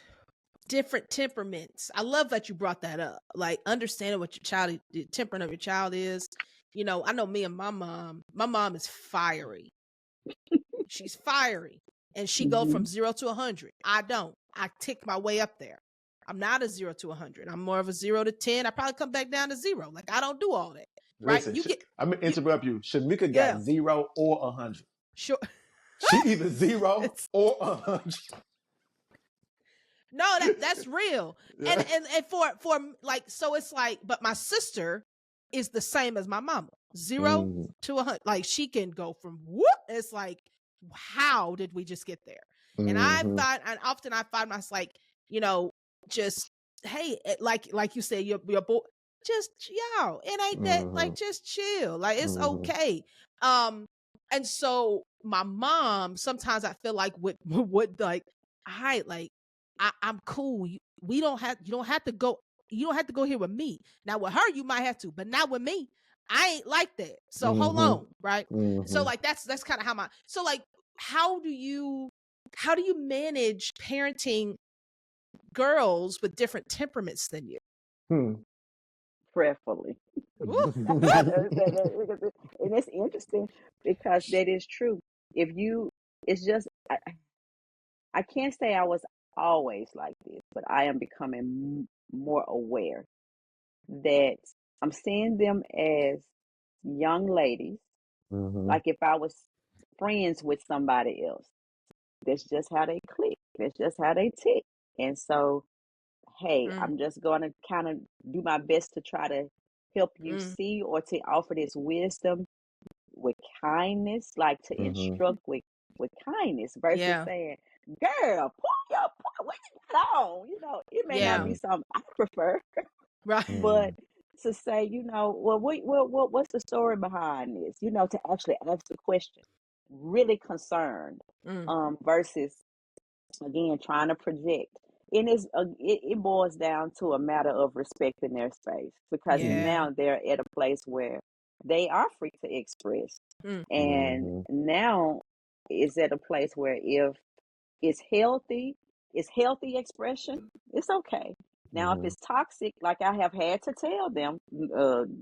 different temperaments. I love that you brought that up, like understanding what the temperament of your child is. You know, I know me and my mom is fiery. She's fiery, and she go from 0 to 100. I don't. I tick my way up there. I'm not a 0 to 100. I'm more of a 0 to 10. I probably come back down to 0. Like, I don't do all that. Right? Listen, I'm gonna interrupt you. Shamika got 0 or 100. Sure. She either 0 or 100. No, that's real. Yeah. And for like, so it's like, but my sister is the same as my mama. 0 to 100. Like, she can go from whoop. It's like, how did we just get there? And often I find myself like, you know, just, hey, like you said, your boy, just, yo, it ain't that, like, just chill. Like, it's okay. And so my mom, sometimes I feel like what like, I'm cool. You don't have to go here with me. Now with her, you might have to, but not with me. I ain't like that. So hold on. Right. So like, that's kind of how so like, how do you manage parenting girls with different temperaments than you? Prayerfully. And it's interesting because that is true. It's just, I can't say I was always like this, but I am becoming more aware that I'm seeing them as young ladies. Like, if I was friends with somebody else, that's just how they click. That's just how they tick. And so, hey, I'm just going to kind of do my best to try to help you see, or to offer this wisdom with kindness, like to instruct with kindness, versus saying, girl, what you got on? You know, it may not be something I prefer. Right. But to say, you know, well, what's the story behind this? You know, to actually ask the question, really concerned, versus, again, trying to project. And it boils down to a matter of respecting their space, because now they're at a place where they are free to express. And now is at a place where if it's healthy expression, it's okay. Now, if it's toxic, like, I have had to tell them,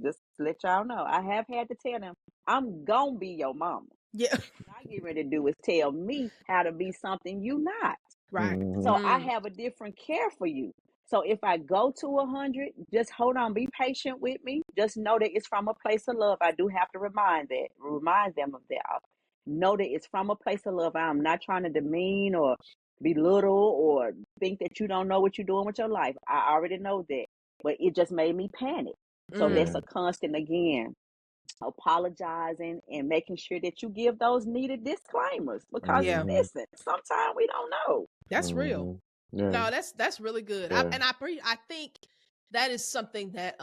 just to let y'all know, I have had to tell them, I'm gonna be your mama. Yeah. What I get ready to do is tell me how to be something you not. Right. So I have a different care for you. So if I go to 100, just hold on, be patient with me. Just know that it's from a place of love. I do have to remind them of that. Know that it's from a place of love. I'm not trying to demean or belittle or think that you don't know what you're doing with your life. I already know that, but it just made me panic. So that's a constant, again, apologizing and making sure that you give those needed disclaimers, because listen, sometimes we don't know. That's real. No, that's really good. I think that is something that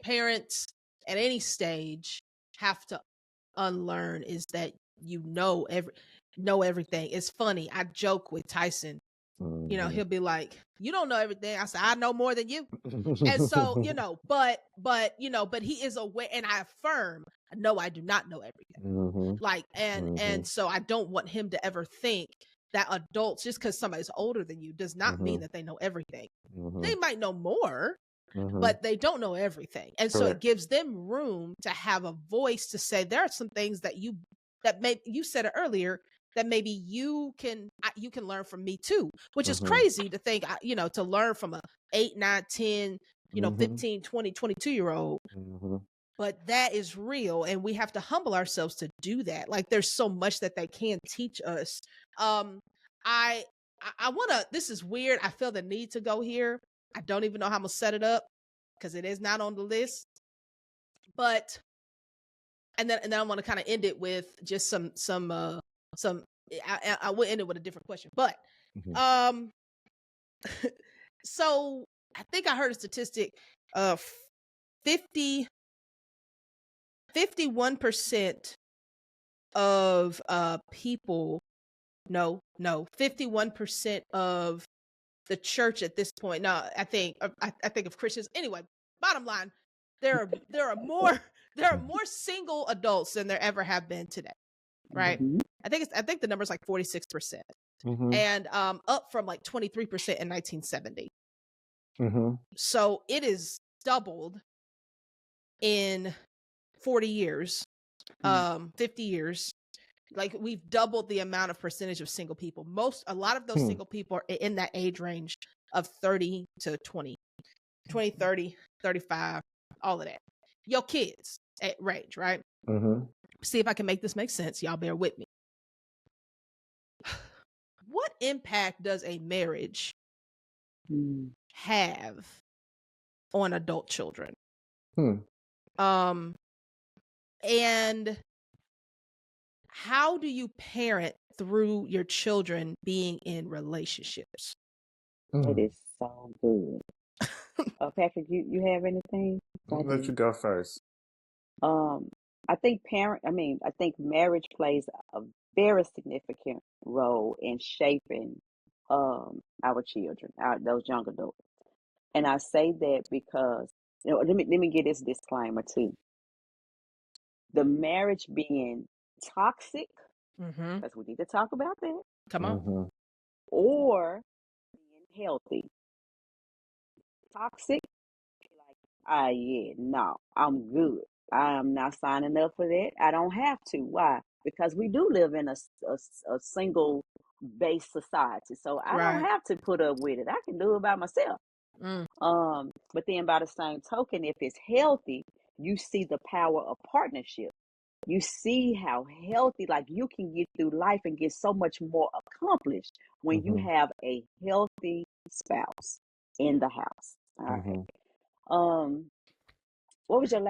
parents at any stage have to unlearn, is that know everything. It's funny. I joke with Tyson. You know, he'll be like, "You don't know everything." I said, "I know more than you." And so, but he is aware, and I affirm, no, I do not know everything. Like, and so I don't want him to ever think that adults, just because somebody's older than you, does not mean that they know everything. They might know more, but they don't know everything. And so it gives them room to have a voice to say, there are some things that you said it earlier, that maybe you can learn from me too, which is crazy to think, to learn from a 8, 9, 10, 15, 20, 22-year-old. But that is real, and we have to humble ourselves to do that. Like, there's so much that they can teach us. I want to, this is weird. I feel the need to go here. I don't even know how I'm going to set it up because it is not on the list. But, and then I want to kind of end it with just some I will end it with a different question. But, so I think I heard a statistic of 51% of people, 51% of the church at this point. No, I think of Christians. Anyway, bottom line, there are more single adults than there ever have been today. Right? I think the number's like 46%. And up from like 23% in 1970. So it is doubled in 40 years, 50 years. Like, we've doubled the amount of percentage of single people. A lot of those single people are in that age range of 30 to 20, 30, 35, all of that. Your kids at range, right? See if I can make this make sense. Y'all bear with me. What impact does a marriage have on adult children? And how do you parent through your children being in relationships? It is so good. Patrick, you have anything? I'll let you go first. I think marriage plays a very significant role in shaping our children, those young adults. And I say that because, let me get this disclaimer too. The marriage being toxic, because we need to talk about that. Come on. Or being healthy. Toxic, like, yeah, no, I'm good. I am not signing up for that. I don't have to. Why? Because we do live in a single based society. So I don't have to put up with it. I can do it by myself. But then by the same token, if it's healthy, you see the power of partnership. You see how healthy, like, you can get through life and get so much more accomplished when you have a healthy spouse in the house. All right. What was your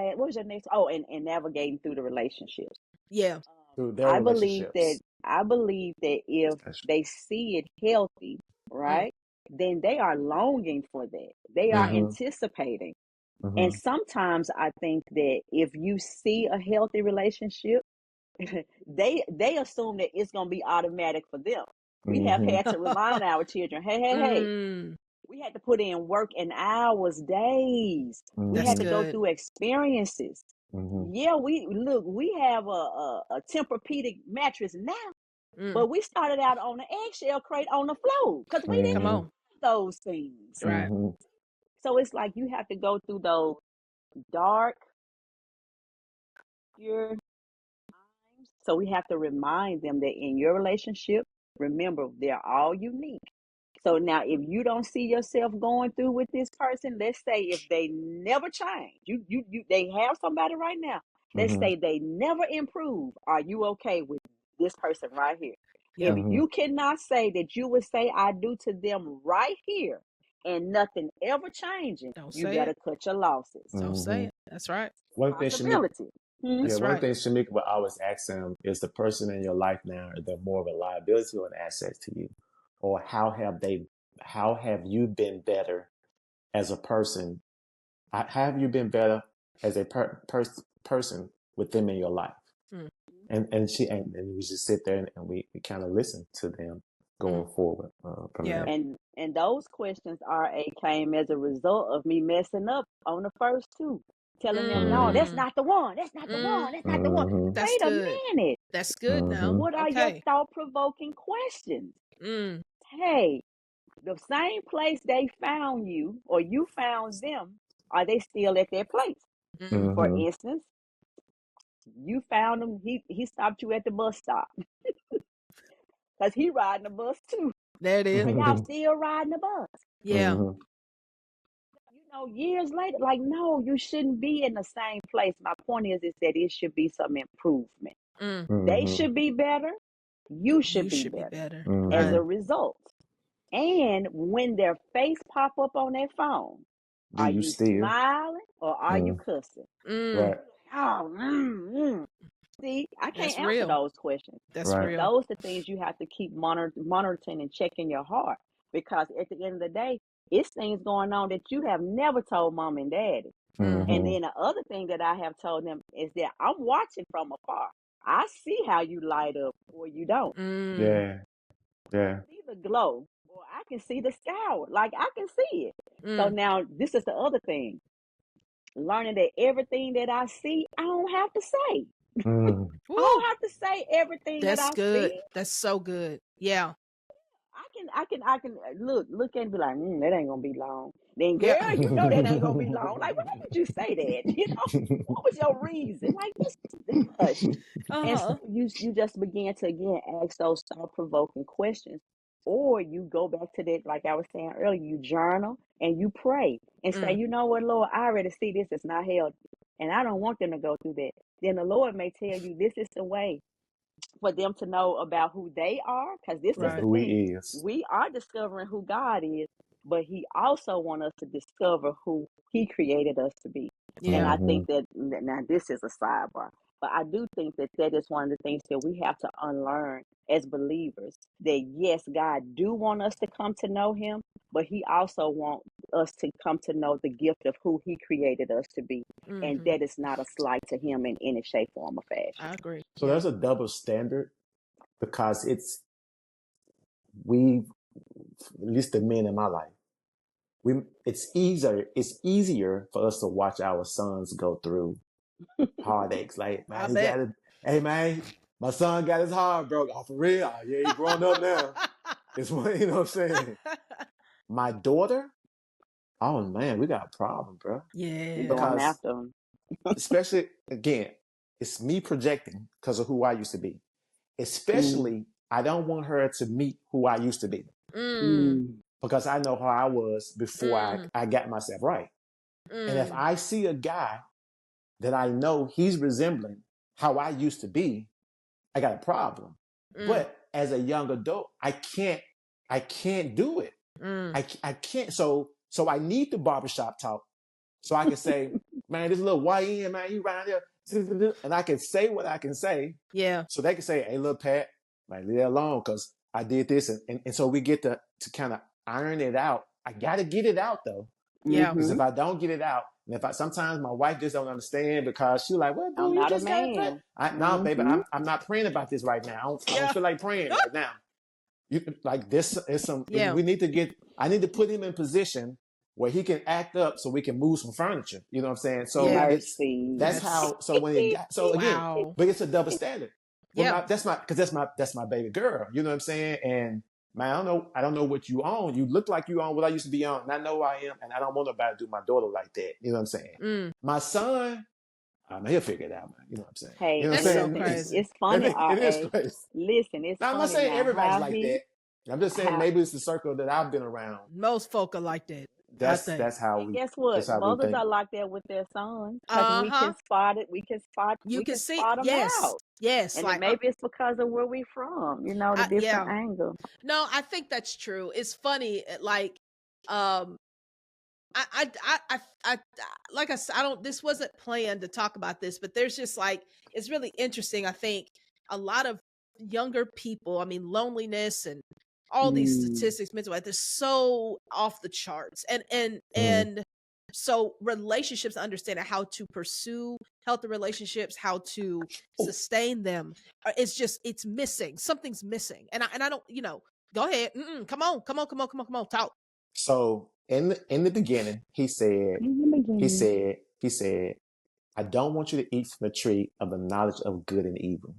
next? Oh, and navigating through the relationships. Yeah. I believe that if they see it healthy, right, then they are longing for that. They are anticipating. And sometimes I think that if you see a healthy relationship, they assume that it's going to be automatic for them. We have had to remind our children, hey, we had to put in work and hours, days. We had to go through experiences. Yeah, we have a Tempur-Pedic mattress now, but we started out on an eggshell crate on the floor because we didn't know those things. Right. So it's like you have to go through those dark, pure times. So we have to remind them that in your relationship, remember, they're all unique. So now, if you don't see yourself going through with this person, let's say if they never change, they have somebody right now. Let's say they never improve. Are you okay with this person right here? If you cannot say that you would say I do to them right here and nothing ever changing, you better cut your losses. Don't say it. That's right. One thing Shamika would always ask them is, the person in your life now, are they more of a liability or an asset to you? Or how have you been better as a person? How have you been better as a person with them in your life? Mm. And we just sit there and we kind of listen to them going forward from there. And those questions came as a result of me messing up on the first two, telling them, no, that's not the one. That's not the one. That's not the one. That's Wait good. a minute. That's good now. What are your thought-provoking questions? Hey, the same place they found you or you found them, are they still at their place? For instance, you found him, he stopped you at the bus stop because he riding the bus too. There it is. And y'all still riding the bus. Yeah. You know, years later, like, no, you shouldn't be in the same place. My point is that it should be some improvement. They should be better. You should be better as a result. And when their face pop up on their phone, are you smiling or are you cussing? Right. Oh, See, I can't answer those questions. That's real. Those are things you have to keep monitoring and checking your heart, because at the end of the day, it's things going on that you have never told mom and daddy. And then the other thing that I have told them is that I'm watching from afar. I see how you light up or you don't. Yeah. I see the glow or I can see the scour. Like, I can see it. So now this is the other thing. Learning that everything that I see, I don't have to say. I don't have to say everything that I see. That's so good. Yeah. I can look and be like, that ain't gonna be long. Then, girl, you know that ain't gonna be long. Like, why would you say that? You know, what was your reason? Like, this is hush. And so you just begin to again ask those thought-provoking questions, or you go back to that, like I was saying earlier, you journal and you pray and say, you know what, Lord, I already see this is not healthy, and I don't want them to go through that. Then the Lord may tell you this is the way for them to know about who they are, because this is the who thing. He is. We are discovering who God is, but He also wants us to discover who He created us to be. And I think that, now this is a sidebar, but I do think that that is one of the things that we have to unlearn as believers, that yes, God do want us to come to know Him, but He also wants us to come to know the gift of who He created us to be. And that is not a slight to Him in any shape, form, or fashion. I agree. So there's a double standard, because at least the men in my life, it's easier for us to watch our sons go through heartaches. Like, man, hey man, my son got his heart broke. Oh, for real? Oh, yeah, he grown up now. It's what, you know what I'm saying? My daughter, oh man, we got a problem, bro. Yeah. Going after them. Especially, again, it's me projecting because of who I used to be. Especially, I don't want her to meet who I used to be. Because I know how I was before I got myself right. And if I see a guy that I know he's resembling how I used to be, I got a problem. But as a young adult, I can't do it. I can't. So I need the barbershop talk. So I can say, man, this little YN, man, he right there. And I can say what I can say. Yeah. So they can say, hey, little Pat, like, leave that alone, because I did this. And so we get to kind of iron it out. I got to get it out, though. Yeah. Because if I don't get it out, and sometimes my wife just don't understand, because she's like, well, dude, you just got to pray. No, baby, I'm not praying about this right now. I don't feel like praying right now. Like, this is some, we need to get, I need to put him in position where he can act up so we can move some furniture. You know what I'm saying? So that's how, so when it got, so again, but it's a double standard. Well, that's my baby girl. You know what I'm saying? And man, I don't know what you own. You look like you own what I used to be on, and I know who I am, and I don't want nobody to do my daughter like that. You know what I'm saying? My son, he'll figure it out, man. You know what I'm saying? Hey, you know what that's I'm saying? so crazy. It's funny. It is crazy. Listen, it's now, funny. I'm not saying everybody's like that. I'm just saying maybe it's the circle that I've been around. Most folk are like that. That's how we. Guess what? Mothers are like that with their sons, because we can spot it. We can spot. We can spot them out. Yes, and like maybe it's because of where we from. You know, the different angle. No, I think that's true. It's funny, like, I like I said, this wasn't planned to talk about this, but there's just like, it's really interesting. I think a lot of younger people, I mean, loneliness and all these statistics, mental health, they're so off the charts. And so relationships, understanding how to pursue healthy relationships, how to sustain them, it's missing. Something's missing. And I don't, go ahead. Come on, talk. So in the beginning, he said, I don't want you to eat from the tree of the knowledge of good and evil.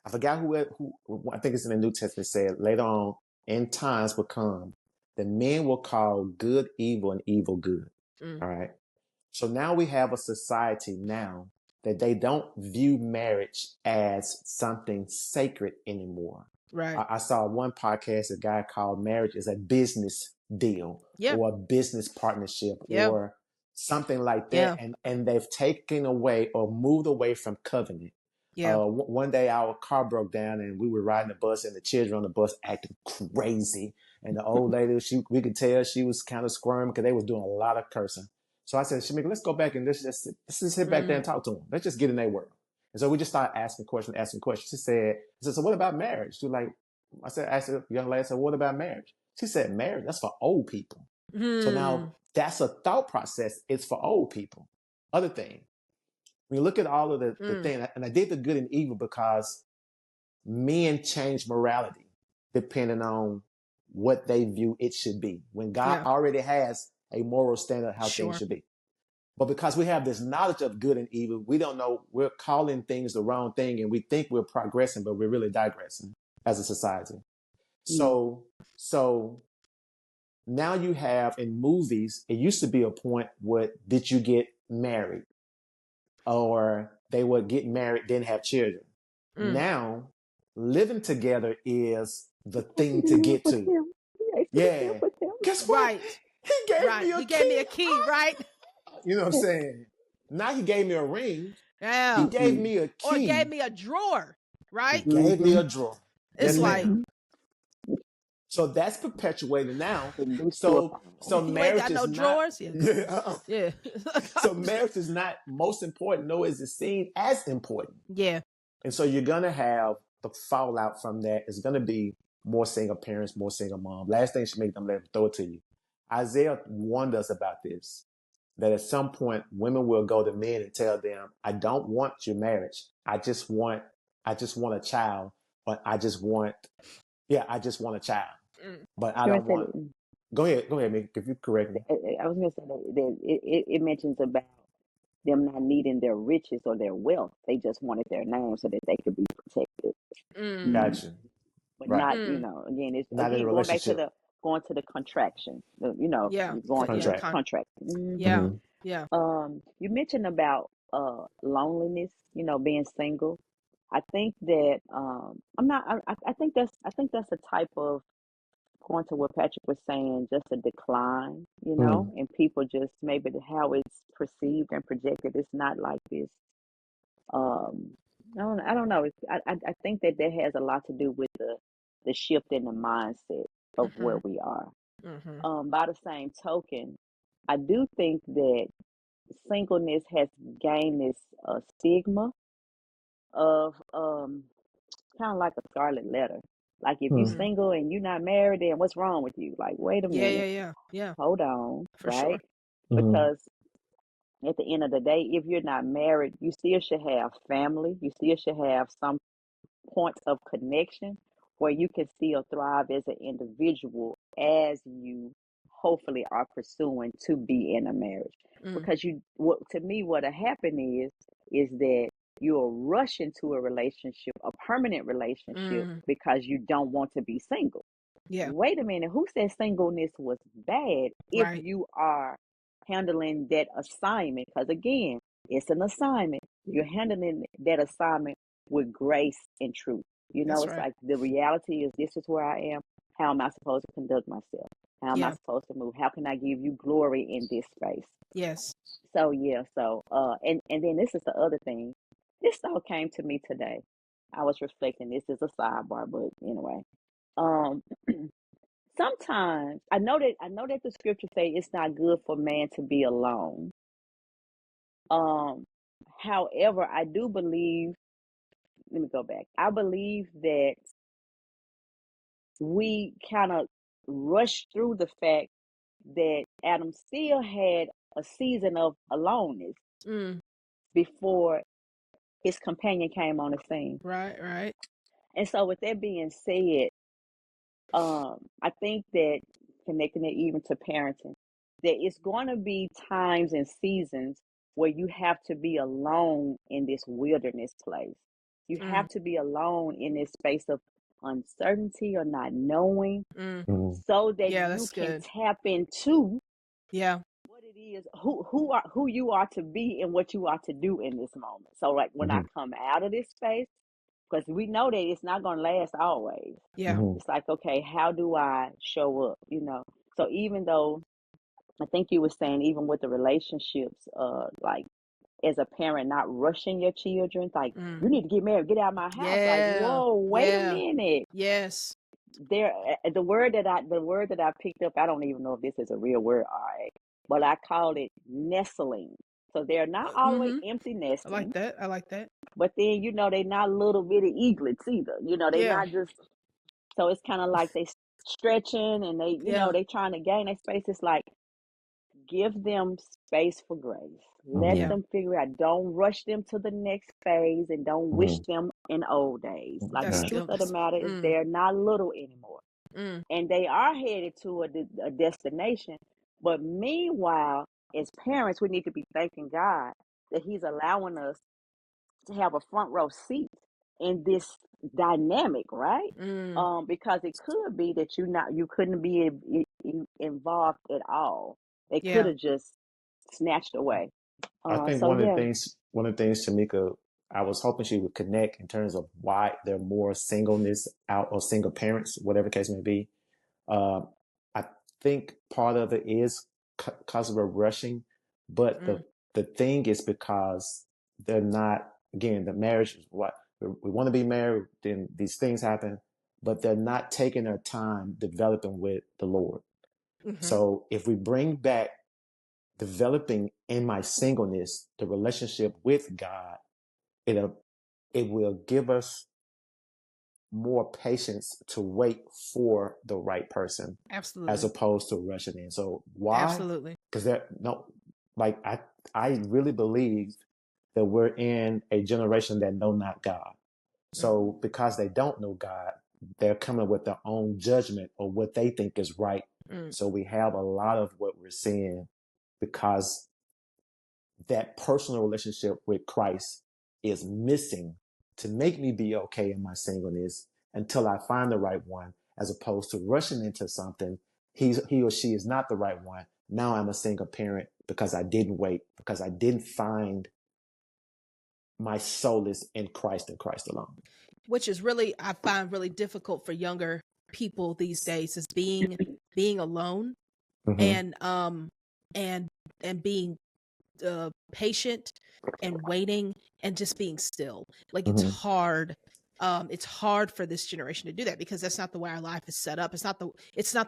I forgot who I think it's in the New Testament said later on, in times will come, the men will call good evil and evil good. All right. So now we have a society now that they don't view marriage as something sacred anymore. Right. I saw one podcast, a guy called marriage is a business deal or a business partnership or something like that. And they've taken away or moved away from covenant. One day our car broke down and we were riding the bus and the children on the bus acting crazy. And the old lady, we could tell she was kind of squirming because they was doing a lot of cursing. So I said, Shamika, let's go back and let's just sit back there and talk to them. Let's just get in their world. And so we just started asking questions. She said, so what about marriage? She was like, I asked the young lady, what about marriage? She said, marriage, that's for old people. So now that's a thought process. It's for old people. Other thing, when you look at all of the thing, and I did the good and evil because men change morality depending on what they view it should be. When God already has a moral standard of how things should be. But because we have this knowledge of good and evil, we don't know, we're calling things the wrong thing and we think we're progressing, but we're really digressing as a society. So now you have in movies, it used to be a point where did you get married? Or they would get married, then have children. Now, living together is the thing to get to. Yeah. Guess what? Right. He gave me a key, right? You know what I'm saying? Now he gave me a ring. Yeah. He gave me a key. Or gave me a drawer, right? He gave me a drawer. It's like... So that's perpetuated now. So marriage got is no not... drawers? Yeah. So marriage is not most important, nor is it seen as important. Yeah. And so you're going to have the fallout from that. It's going to be more single parents, more single moms. Last thing she made them let me throw it to you. Isaiah warned us about this, that at some point women will go to men and tell them, I don't want your marriage. I just want a child, but I just want a child. But I don't want... Go ahead, Mick, if you correct me. I was going to say that it mentions about them not needing their riches or their wealth. They just wanted their name so that they could be protected. Gotcha. But not, again, it's not again going back to the contraction. Going contract. Contract. Yeah. You mentioned about loneliness. Being single. I think that I think that's a type of, going to what Patrick was saying, just a decline, and people just maybe how it's perceived and projected. It's not like this. I don't know. I think that has a lot to do with the shift in the mindset of where we are. By the same token, I do think that singleness has gained this stigma of kind of like a scarlet letter. Like if you're single and you're not married, then what's wrong with you? Like, wait a minute. Yeah. Hold on, For right? sure. Because at the end of the day, if you're not married, you still should have family. You still should have some points of connection where you can still thrive as an individual as you hopefully are pursuing to be in a marriage. Because what will happen is that you'll rush into a relationship, a permanent relationship, because you don't want to be single. Yeah. Wait a minute, who said singleness was bad if you are handling that assignment? Because again, it's an assignment. You're handling that assignment with grace and truth. It's like the reality is, this is where I am. How am I supposed to conduct myself? How am I supposed to move? How can I give you glory in this space? Yes. So and then this is the other thing. This all came to me today. I was reflecting. This is a sidebar, but anyway. Sometimes I know that the scriptures say it's not good for man to be alone. However, I do believe, let me go back. I believe that we kind of rushed through the fact that Adam still had a season of aloneness before his companion came on the scene. Right. And so with that being said, I think that connecting it even to parenting, that it's going to be times and seasons where you have to be alone in this wilderness place. You have to be alone in this space of uncertainty or not knowing, so that you can tap into what it is, who you are to be and what you are to do in this moment. So like when I come out of this space, because we know that it's not going to last always. It's like, okay, how do I show up? So even though I think you were saying, even with the relationships, like as a parent, not rushing your children, like you need to get married, get out of my house. Like, whoa, wait a minute. Yes. The word that I picked up, I don't even know if this is a real word, all right, but I call it nestling. So they're not always empty nesting. I like that. But then, they're not little bitty eaglets either. They're not just, so it's kind of like they stretching and they, they trying to gain their space. It's like, give them space for grace. Let them figure out. Don't rush them to the next phase and don't wish them in old days. Like the truth of the matter is they're not little anymore. And they are headed to a destination. But meanwhile, as parents, we need to be thanking God that He's allowing us to have a front row seat in this dynamic, right? Because it could be that you couldn't be involved at all. They could have just snatched away. I think one of the things, Shamika, I was hoping she would connect in terms of why there are more singleness out or single parents, whatever case may be. I think part of it is because we're rushing, but the thing is because they're not, again, the marriage is what we want to be married, then these things happen, but they're not taking their time developing with the Lord. So if we bring back developing in my singleness, the relationship with God, it will give us more patience to wait for the right person. Absolutely. As opposed to rushing in. So why? Absolutely. Because I really believe that we're in a generation that know not God. So because they don't know God, they're coming with their own judgment or what they think is right. So we have a lot of what we're seeing because that personal relationship with Christ is missing to make me be okay in my singleness until I find the right one, as opposed to rushing into something. He or she is not the right one. Now I'm a single parent because I didn't wait, because I didn't find my solace in Christ and Christ alone. Which is really, I find really difficult for younger people these days, is being alone and being patient and waiting and just being still. Like it's hard. It's hard for this generation to do that because that's not the way our life is set up. It's not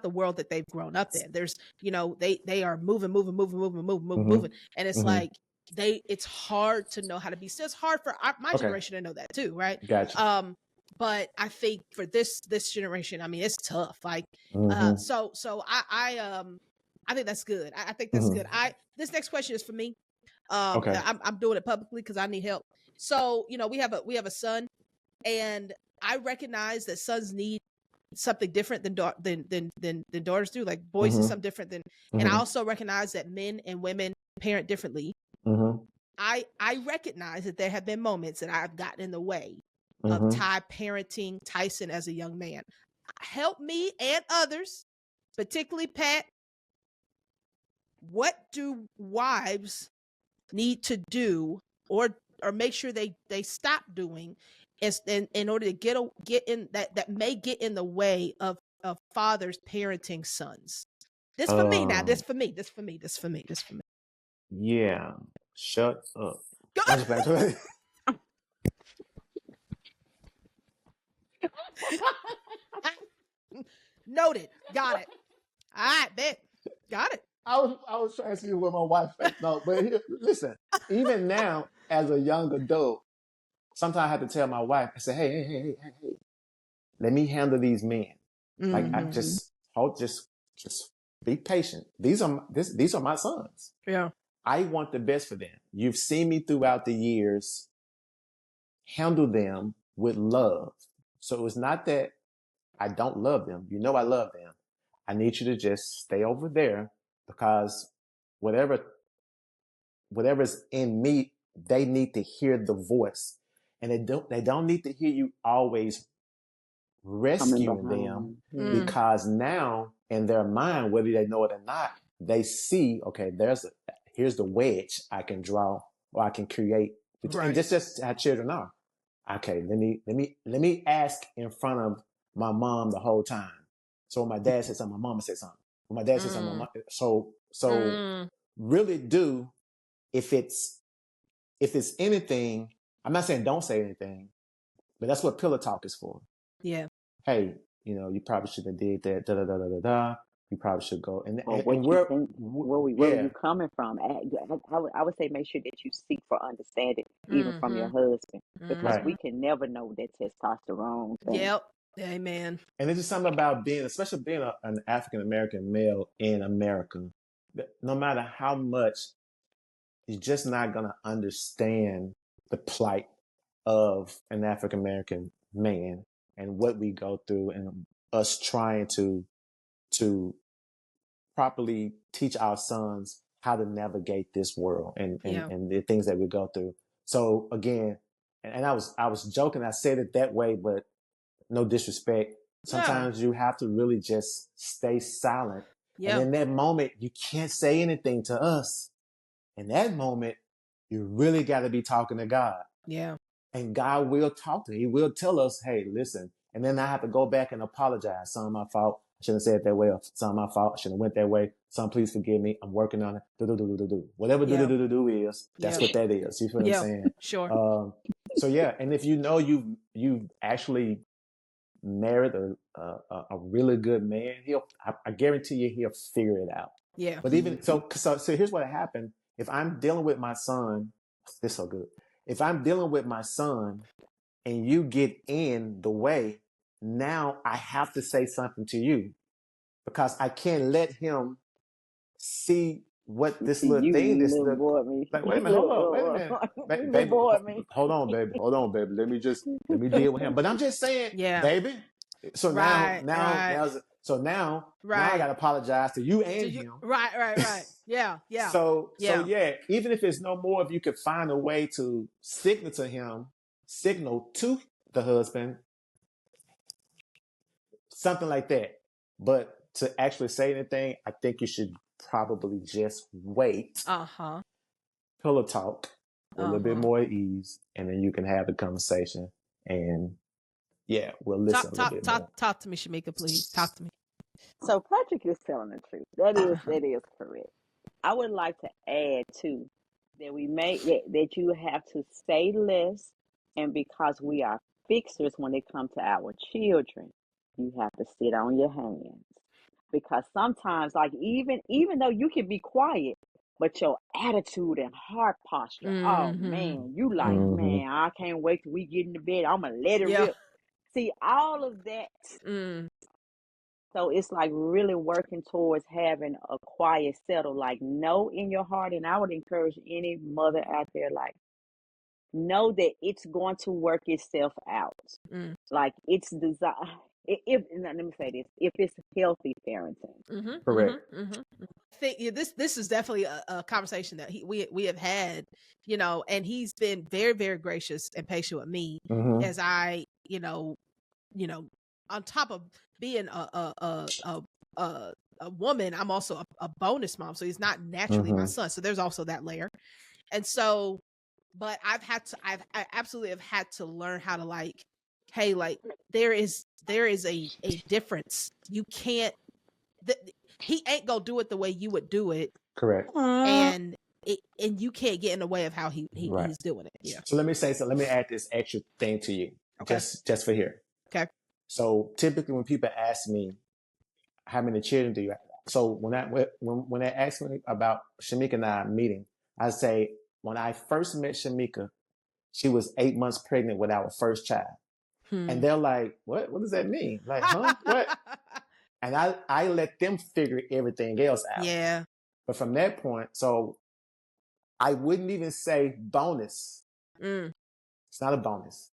the world that they've grown up in. There's, they are moving. And it's like, it's hard to know how to be still. It's hard for my generation to know that too. Right. Gotcha. But I think for this generation, I mean, it's tough. Like, so I think that's good. I think that's good. This next question is for me. I'm doing it publicly because I need help. So, we have a son, and I recognize that sons need something different than daughters do. Like boys is something different than, and I also recognize that men and women parent differently. I recognize that there have been moments that I've gotten in the way of Ty parenting Tyson as a young man. Help me and others, particularly Pat. What do wives need to do or make sure they stop doing in order to get in that may get in the way of fathers parenting sons? This for me now. This for me. Yeah. Shut up. Noted. Got it. All right, bet. Got it. I was trying to see what my wife thinks. No, but here, listen, even now as a young adult, sometimes I have to tell my wife, I say, hey, let me handle these men. Like I just be patient. These are my sons. Yeah. I want the best for them. You've seen me throughout the years handle them with love. So it's not that I don't love them. You know I love them. I need you to just stay over there because whatever's in me, they need to hear the voice. And they don't need to hear you always rescuing them because now in their mind, whether they know it or not, they see, okay, here's the wedge I can draw or I can create. Right. And this just how children are. Okay, let me ask in front of my mom the whole time. So when my dad said something, my mama said something. When my dad said something, so really do if it's anything, I'm not saying don't say anything, but that's what pillow talk is for. Yeah. Hey, you probably should have did that. Da da da da da da. You probably should go. And where are you coming from? I would say make sure that you seek for understanding, even from your husband, because we can never know that testosterone thing. Yep. Amen. And it's just something about especially being an African American male in America. No matter how much, you're just not gonna understand the plight of an African American man and what we go through, and us trying to properly teach our sons how to navigate this world and the things that we go through. So again, and I was joking, I said it that way, but no disrespect. Sometimes you have to really just stay silent. And in that moment, you can't say anything to us. In that moment, you really got to be talking to God. Yeah. And God will talk to you. He will tell us, hey, listen. And then I have to go back and apologize. Some of my fault. I shouldn't have said it that way. Or some of my fault. I shouldn't have went that way. Some, please forgive me. I'm working on it. Whatever do is, that's what that is. You feel what I'm saying? Sure. So yeah. And if you know you've actually married a really good man, I guarantee you he'll figure it out. Yeah. But even so here's what happened. If I'm dealing with my son, this is so good. If I'm dealing with my son and you get in the way, now I have to say something to you because I can't let him see what this little thing is. Like, wait a minute, hold on, baby, hold on, baby. Let me deal with him. But I'm just saying, baby. So now I gotta apologize to you and him. Right. Yeah. So even if it's no more, if you could find a way to signal to the husband, something like that. But to actually say anything, I think you should probably just wait. Pillow talk with a little bit more ease, and then you can have the conversation. And we'll listen a little bit more. Talk to me, Shamika, please. Talk to me. So Patrick is telling the truth. That is correct. I would like to add too that that you have to say less, and because we are fixers when it comes to our children, you have to sit on your hands. Because sometimes, like even though you can be quiet, but your attitude and heart posture, oh man, you like, man, I can't wait till we get in the bed. I'm gonna let it rip. See, all of that. So it's like really working towards having a quiet settle, like know in your heart. And I would encourage any mother out there, like, know that it's going to work itself out. Like it's designed. Let me say this: if it's healthy parenting, correct. I think this is definitely a conversation that we have had, and he's been very, very gracious and patient with me as I, on top of being a woman, I'm also a bonus mom, so he's not naturally my son. So there's also that layer, and so, but I absolutely have had to learn how to like, hey, like there is a difference. You can't. He ain't gonna do it the way you would do it. Correct. And you can't get in the way of how he's doing it. Yeah. So let me add this extra thing to you. Okay. Just for here. Okay. So typically when people ask me, how many children do you have? So when they ask me about Shamika and I meeting, I say, when I first met Shamika, she was 8 months pregnant with our first child. And they're like, what does that mean? Like, huh? What? And I let them figure everything else out. Yeah. But from that point, so I wouldn't even say bonus. It's not a bonus.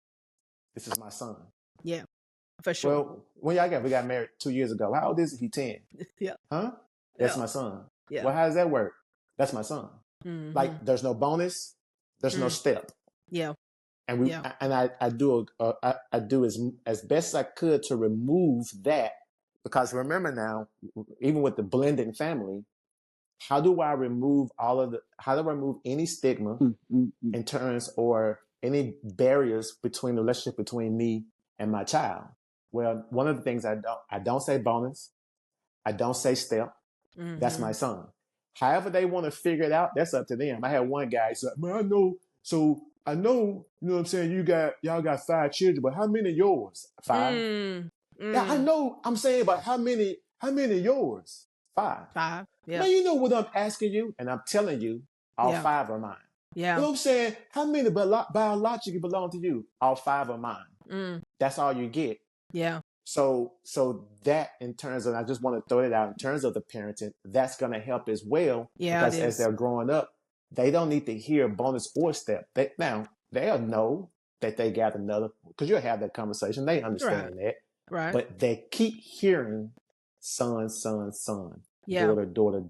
This is my son. Yeah, for sure. Well, we got married 2 years ago. How old is he? 10. Yeah. Huh? That's my son. Yeah. Well, how does that work? That's my son. Like, there's no bonus. There's no step. Yeah. And I do as best as I could to remove that, because remember now, even with the blended family, how do I remove any stigma in terms or any barriers between the relationship between me and my child? Well, one of the things I don't say bonus, I don't say step. That's my son. However they want to figure it out, that's up to them. I had one guy say, "Man, I know, you know what I'm saying, y'all got 5 children, but how many yours?" 5. Yeah, I know. I'm saying, but how many yours? 5. 5. Yeah. Now, you know what I'm asking you, and I'm telling you, all 5 are mine. Yeah. You know what I'm saying? How many biologically belong to you? All 5 are mine. That's all you get. Yeah. So that, in terms of, I just want to throw it out, in terms of the parenting, that's going to help as well. Yeah, because as they're growing up, they don't need to hear bonus or step. Now they'll know that they got another, because you'll have that conversation. They understand that. Right. But they keep hearing son, Yeah. daughter,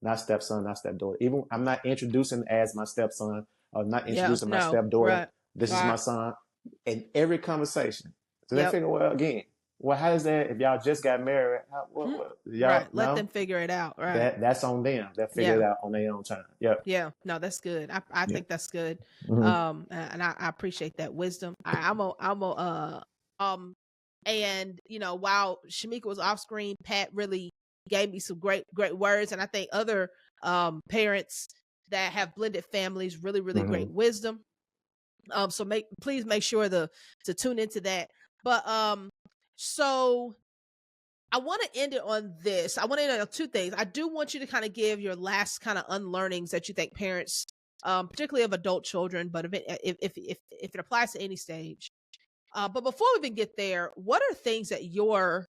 not stepson, not stepdaughter. Even I'm not introducing as my stepson, or not introducing my stepdaughter. Right. This is my son. In every conversation. So they figure, well, how is that if y'all just got married? Y'all, let them figure it out. Right. That's on them. They'll figure it out on their own time. Yep. Yeah. No, that's good. I think that's good. And I appreciate that wisdom. And while Shamika was off screen, Pat really gave me some great words, and I think other parents that have blended families really great wisdom. So please make sure to tune into that. But so I want to end it on this. I want to end it on 2 things. I do want you to kind of give your last kind of unlearnings that you think parents, particularly of adult children, but if it applies to any stage. But before we even get there, what are things that your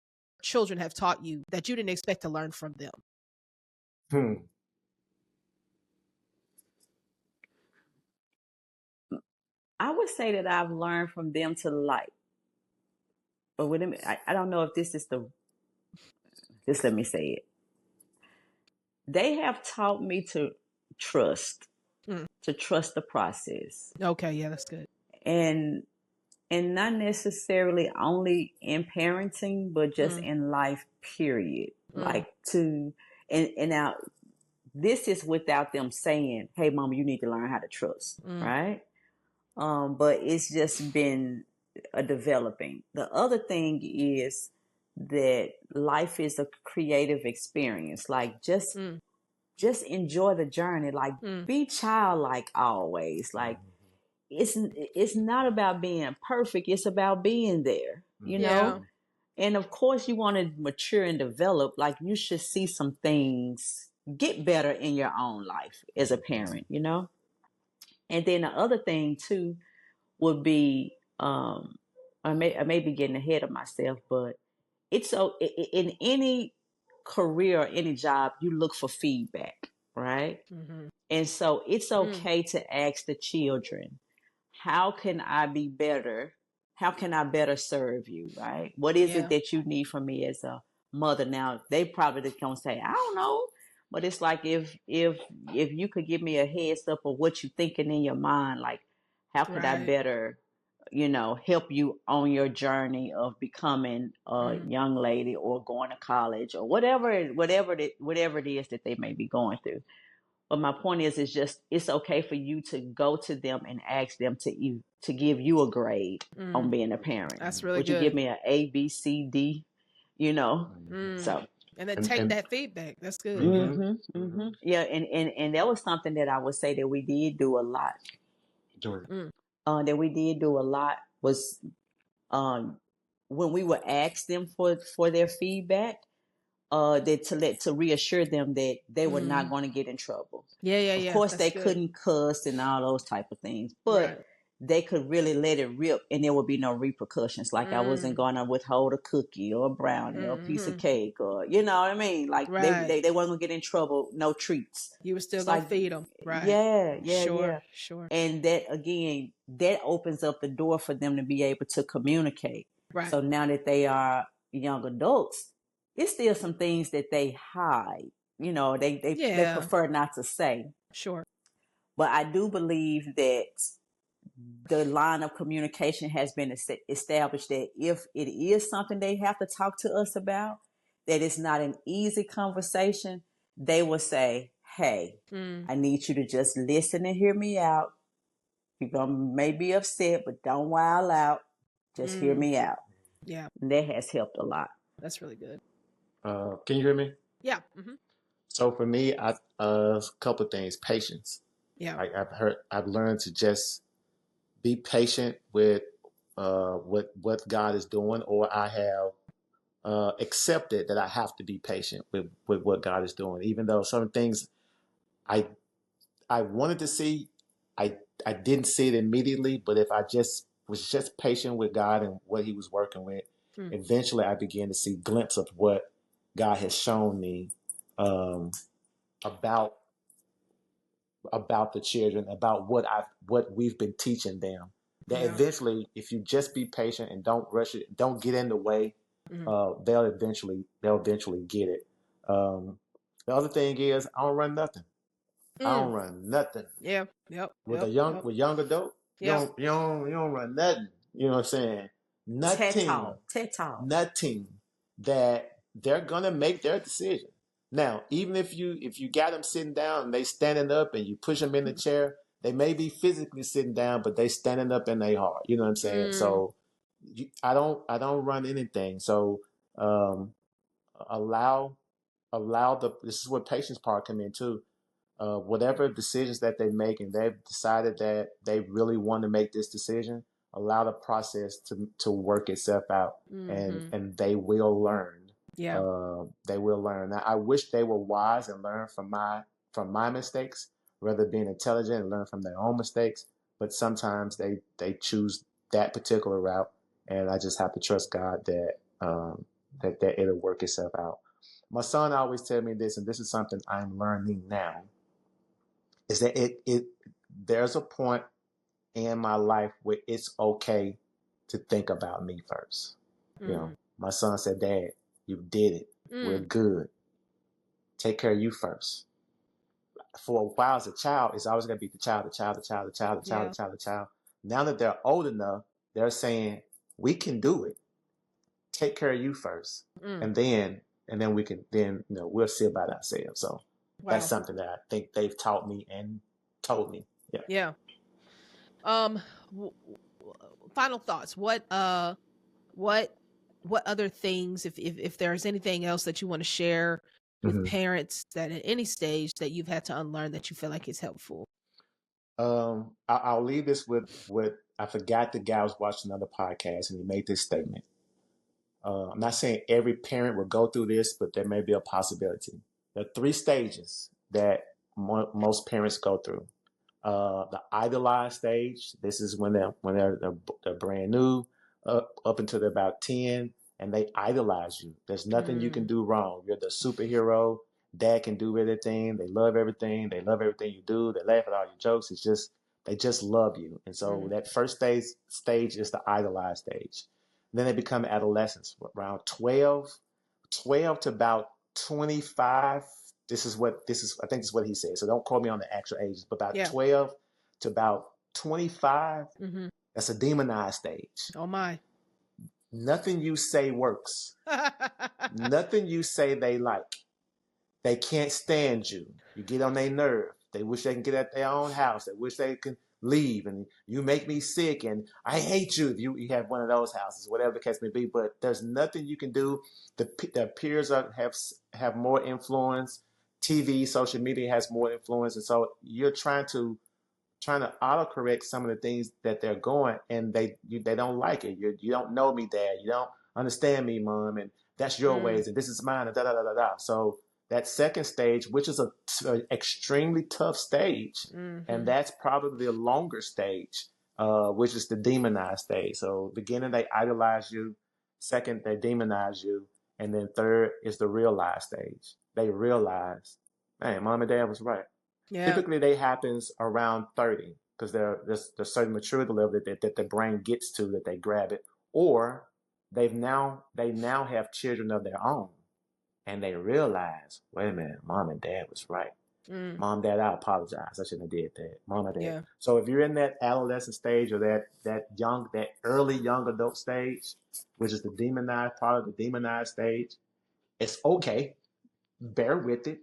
children have taught you that you didn't expect to learn from them? I would say that I've learned from them to like, but I don't know if this is just let me say it. They have taught me to trust the process. Okay. Yeah, that's good. And not necessarily only in parenting, but just in life, period. Like and now this is without them saying, "Hey, mom, you need to learn how to trust," right? But it's just been a developing. The other thing is that life is a creative experience. Like just enjoy the journey. Like be childlike always. Like it's not about being perfect. It's about being there, you know? And of course you want to mature and develop. Like you should see some things get better in your own life as a parent, you know? And then the other thing too would be, I may be getting ahead of myself, but it's so in any career or any job, you look for feedback, right? And so it's okay to ask the children, how can I be better? How can I better serve you, right? What is it that you need from me as a mother? Now, they probably just gonna say, I don't know. But it's like if you could give me a heads up of what you're thinking in your mind, like how could I better, help you on your journey of becoming a young lady or going to college or whatever it is that they may be going through. But my point is it's okay for you to go to them and ask them to give you a grade on being a parent. That's really good. Would you give me an A, B, C, D? So. And then take that feedback. That's good. Yeah, and that was something that I would say that we did do a lot. That we did do a lot was when we would ask them for their feedback, to reassure them that they were not going to get in trouble. Yeah. Of course, That's they good. couldn't cuss and all those type of things, but they could really let it rip and there would be no repercussions. Like I wasn't going to withhold a cookie or a brownie or a piece of cake, or, you know what I mean? Like they weren't going to get in trouble, no treats. You were still going to feed them. Right. Sure. And that, again, that opens up the door for them to be able to communicate. Right. So now that they are young adults, it's still some things that they hide. You know, they prefer not to say. Sure. But I do believe that the line of communication has been established that if it is something they have to talk to us about, that it's not an easy conversation, they will say, hey, I need you to just listen and hear me out. You may be upset, but don't wild out. Just hear me out. Yeah. And that has helped a lot. That's really good. Can you hear me? Yeah. So for me, a couple of things. Patience. Yeah. I've learned to just be patient with what God is doing, or I have accepted that I have to be patient with what God is doing, even though some things I wanted to see, I didn't see it immediately. But if I just was just patient with God and what He was working with, eventually I began to see glimpses of what God has shown me about the children, about what we've been teaching them. That eventually, if you just be patient and don't rush it, don't get in the way, they'll eventually get it. The other thing is, I don't run nothing. I don't run nothing. Yeah. Yep. With young adult, you don't run nothing. You know what I'm saying? Nothing that they're gonna make their decision. Now, even if you got them sitting down and they standing up and you push them in the chair, they may be physically sitting down, but they standing up in their heart. You know what I'm saying? So I don't run anything. So allow this is where patience part come in too. Whatever decisions that they make, and they've decided that they really want to make this decision, allow the process to work itself out, and they will learn. Yeah. They will learn. Now, I wish they were wise and learn from my mistakes, rather than being intelligent and learn from their own mistakes. But sometimes they choose that particular route, and I just have to trust God that that it'll work itself out. My son always tell me this, and this is something I'm learning now, is that there's a point in my life where it's okay to think about me first. You know, my son said, Dad, you did it. We're good. Take care of you first. For a while as a child, it's always going to be the child. Now that they're old enough, they're saying, we can do it. Take care of you first. And then we can, we'll see about ourselves. So that's something that I think they've taught me and told me. Yeah. Final thoughts. What other things, if there's anything else that you want to share with parents that at any stage that you've had to unlearn that you feel like is helpful? I'll leave this with I forgot the guy was watching another podcast and he made this statement. I'm not saying every parent will go through this, but there may be a possibility. There are 3 stages that most parents go through. The idolize stage. This is when they're brand new, up until they're about 10, and they idolize you. There's nothing you can do wrong. You're the superhero. Dad can do everything. They love everything. They love everything you do. They laugh at all your jokes. It's just they just love you. And so that first stage is the idolize stage. Then they become adolescents around 12 to about 25. I think this is what he said. So don't quote me on the actual ages, but about 12 to about 25, that's a demonized stage. Oh my. Nothing you say works. Nothing you say they like. They can't stand you. You get on their nerve. They wish they can get at their own house. They wish they can leave, and you make me sick, and I hate you. If you have one of those houses, whatever the case may be. But there's nothing you can do. The peers have more influence. TV, social media has more influence, and so you're trying to autocorrect some of the things that they're going, and they don't like it. You don't know me, Dad. You don't understand me, Mom, and that's your ways, and this is mine, and da da da da da. So that second stage, which is a extremely tough stage, and that's probably a longer stage, which is the demonized stage. So beginning, they idolize you. Second, they demonize you. And then third is the realize stage. They realize, man, mom and dad was right. Yeah. Typically, they happens around 30 because there's a certain maturity level that the brain gets to, that they grab it. Or they now have children of their own, and they realize, wait a minute, mom and dad was right. Mom, dad, I apologize. I shouldn't have did that. Mom and dad. Yeah. So if you're in that adolescent stage or that early young adult stage, which is the demonized part of the demonized stage, it's okay. Bear with it.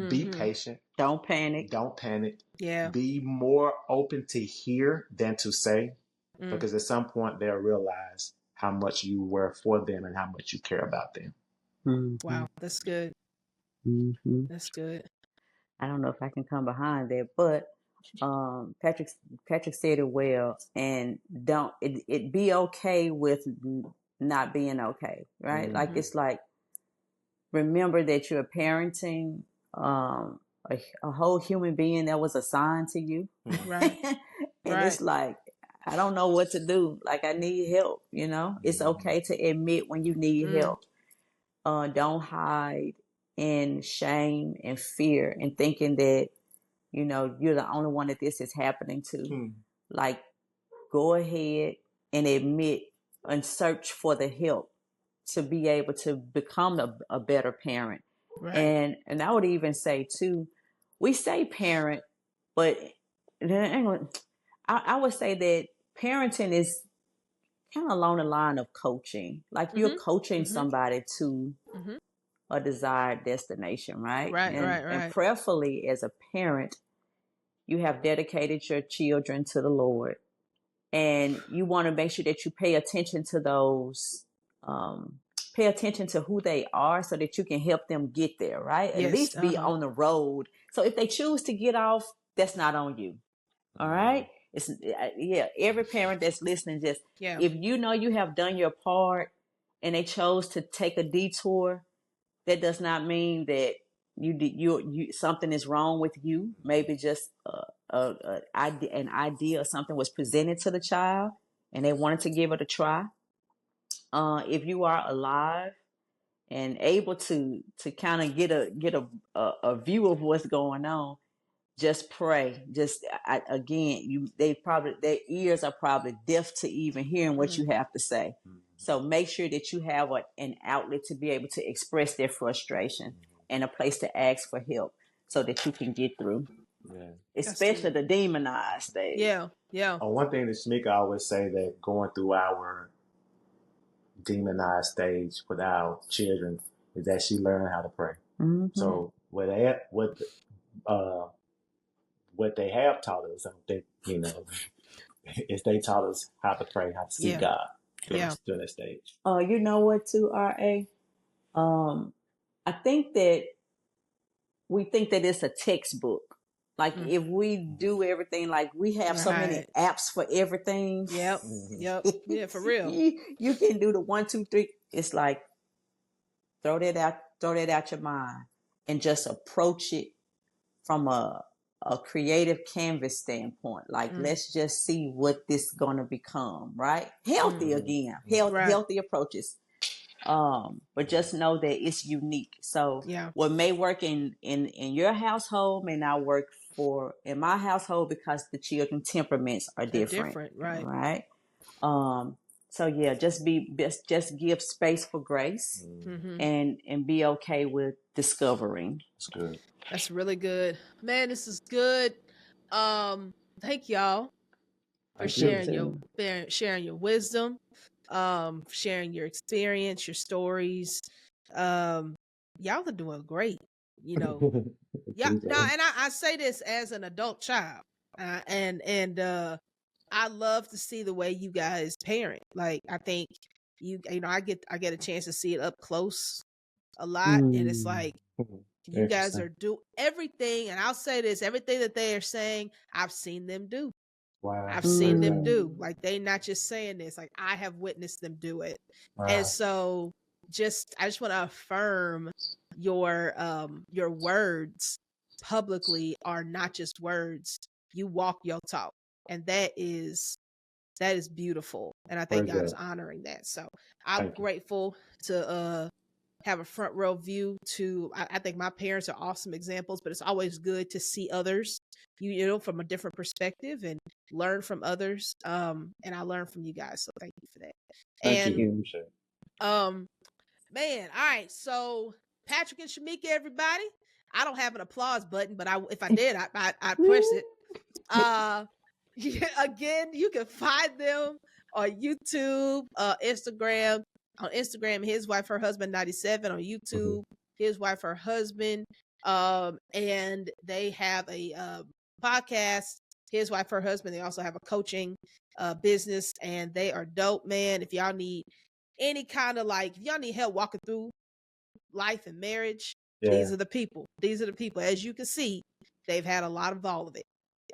Be patient. Don't panic. Don't panic. Yeah. Be more open to hear than to say, because at some point they'll realize how much you were for them and how much you care about them. Wow, that's good. That's good. I don't know if I can come behind that, but Patrick said it well, and don't it be okay with not being okay, right? Like, it's like, remember that you're parenting a whole human being that was assigned to you, right? And it's like, I don't know what to do. Like, I need help. It's okay to admit when you need help. Don't hide in shame and fear and thinking that you're the only one that this is happening to. Like, go ahead and admit and search for the help to be able to become a better parent. Right. And I would even say too, we say parent, but I would say that parenting is kind of along the line of coaching. Like, you're coaching somebody to a desired destination, right? Right. And prayerfully, as a parent, you have dedicated your children to the Lord, and you want to make sure that you pay attention to those, pay attention to who they are, so that you can help them get there, right? Yes, at least be on the road. So if they choose to get off, that's not on you. All right. It's every parent that's listening, just if you have done your part and they chose to take a detour, that does not mean that you something is wrong with you. Maybe just an idea or something was presented to the child and they wanted to give it a try. If you are alive and able to kind of get a view of what's going on, just pray. Just again, their ears are probably deaf to even hearing what you have to say. So make sure that you have an outlet to be able to express their frustration and a place to ask for help so that you can get through. Yeah. Especially the demonized stage. Yeah. One thing that Shamika always say, that going through our demonized stage with our children, is that she learned how to pray. So what they have taught us, I don't think, is they taught us how to pray, how to seek God during that stage. You know what too, R.A.? I think that we think that it's a textbook. Like, if we do everything, like, we have so many apps for everything. Yep. Yeah, for real. You can do the 1, 2, 3. It's like, throw that out your mind and just approach it from a creative canvas standpoint. Like, let's just see what this is going to become, right? Healthy again, healthy approaches. But just know that it's unique. So what may work in your household may not work in my household, because the children's temperaments are different. Right. So just give space for grace and be okay with discovering. That's good. That's really good. Man, this is good. Thank y'all for sharing your wisdom, sharing your experience, your stories. Y'all are doing great. And I say this as an adult child, and I love to see the way you guys parent. Like, I think I get a chance to see it up close a lot, and it's like, you guys are do everything, and I'll say this: everything that they are saying, I've seen them do. Wow. I've seen them do. Like, they not just saying this, like, I have witnessed them do it. Wow. And so I just want to affirm your words publicly are not just words. You walk your talk. And that is That is beautiful. And I think God is honoring that. So I'm grateful to have a front row view to, I think my parents are awesome examples, but it's always good to see others, you know, from a different perspective and learn from others. And I learned from you guys. So thank you for that. Thank you. Man, all right. So Patrick and Shamika, everybody. I don't have an applause button, but if I did, I'd push it. Again, you can find them on YouTube, Instagram. On Instagram, his wife, her husband, 97. On YouTube, his wife, her husband. And they have a podcast, his wife, her husband. They also have a coaching business, and they are dope, man. If y'all need any kind of if y'all need help walking through life and marriage, these are the people. These are the people. As you can see, they've had a lot of all of it.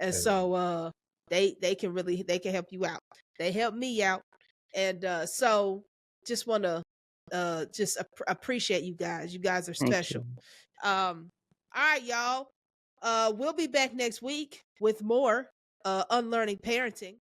And so they can help you out. They help me out. And so just want to appreciate you guys. You guys are special. All right, y'all. We'll be back next week with more Unlearning Parenting.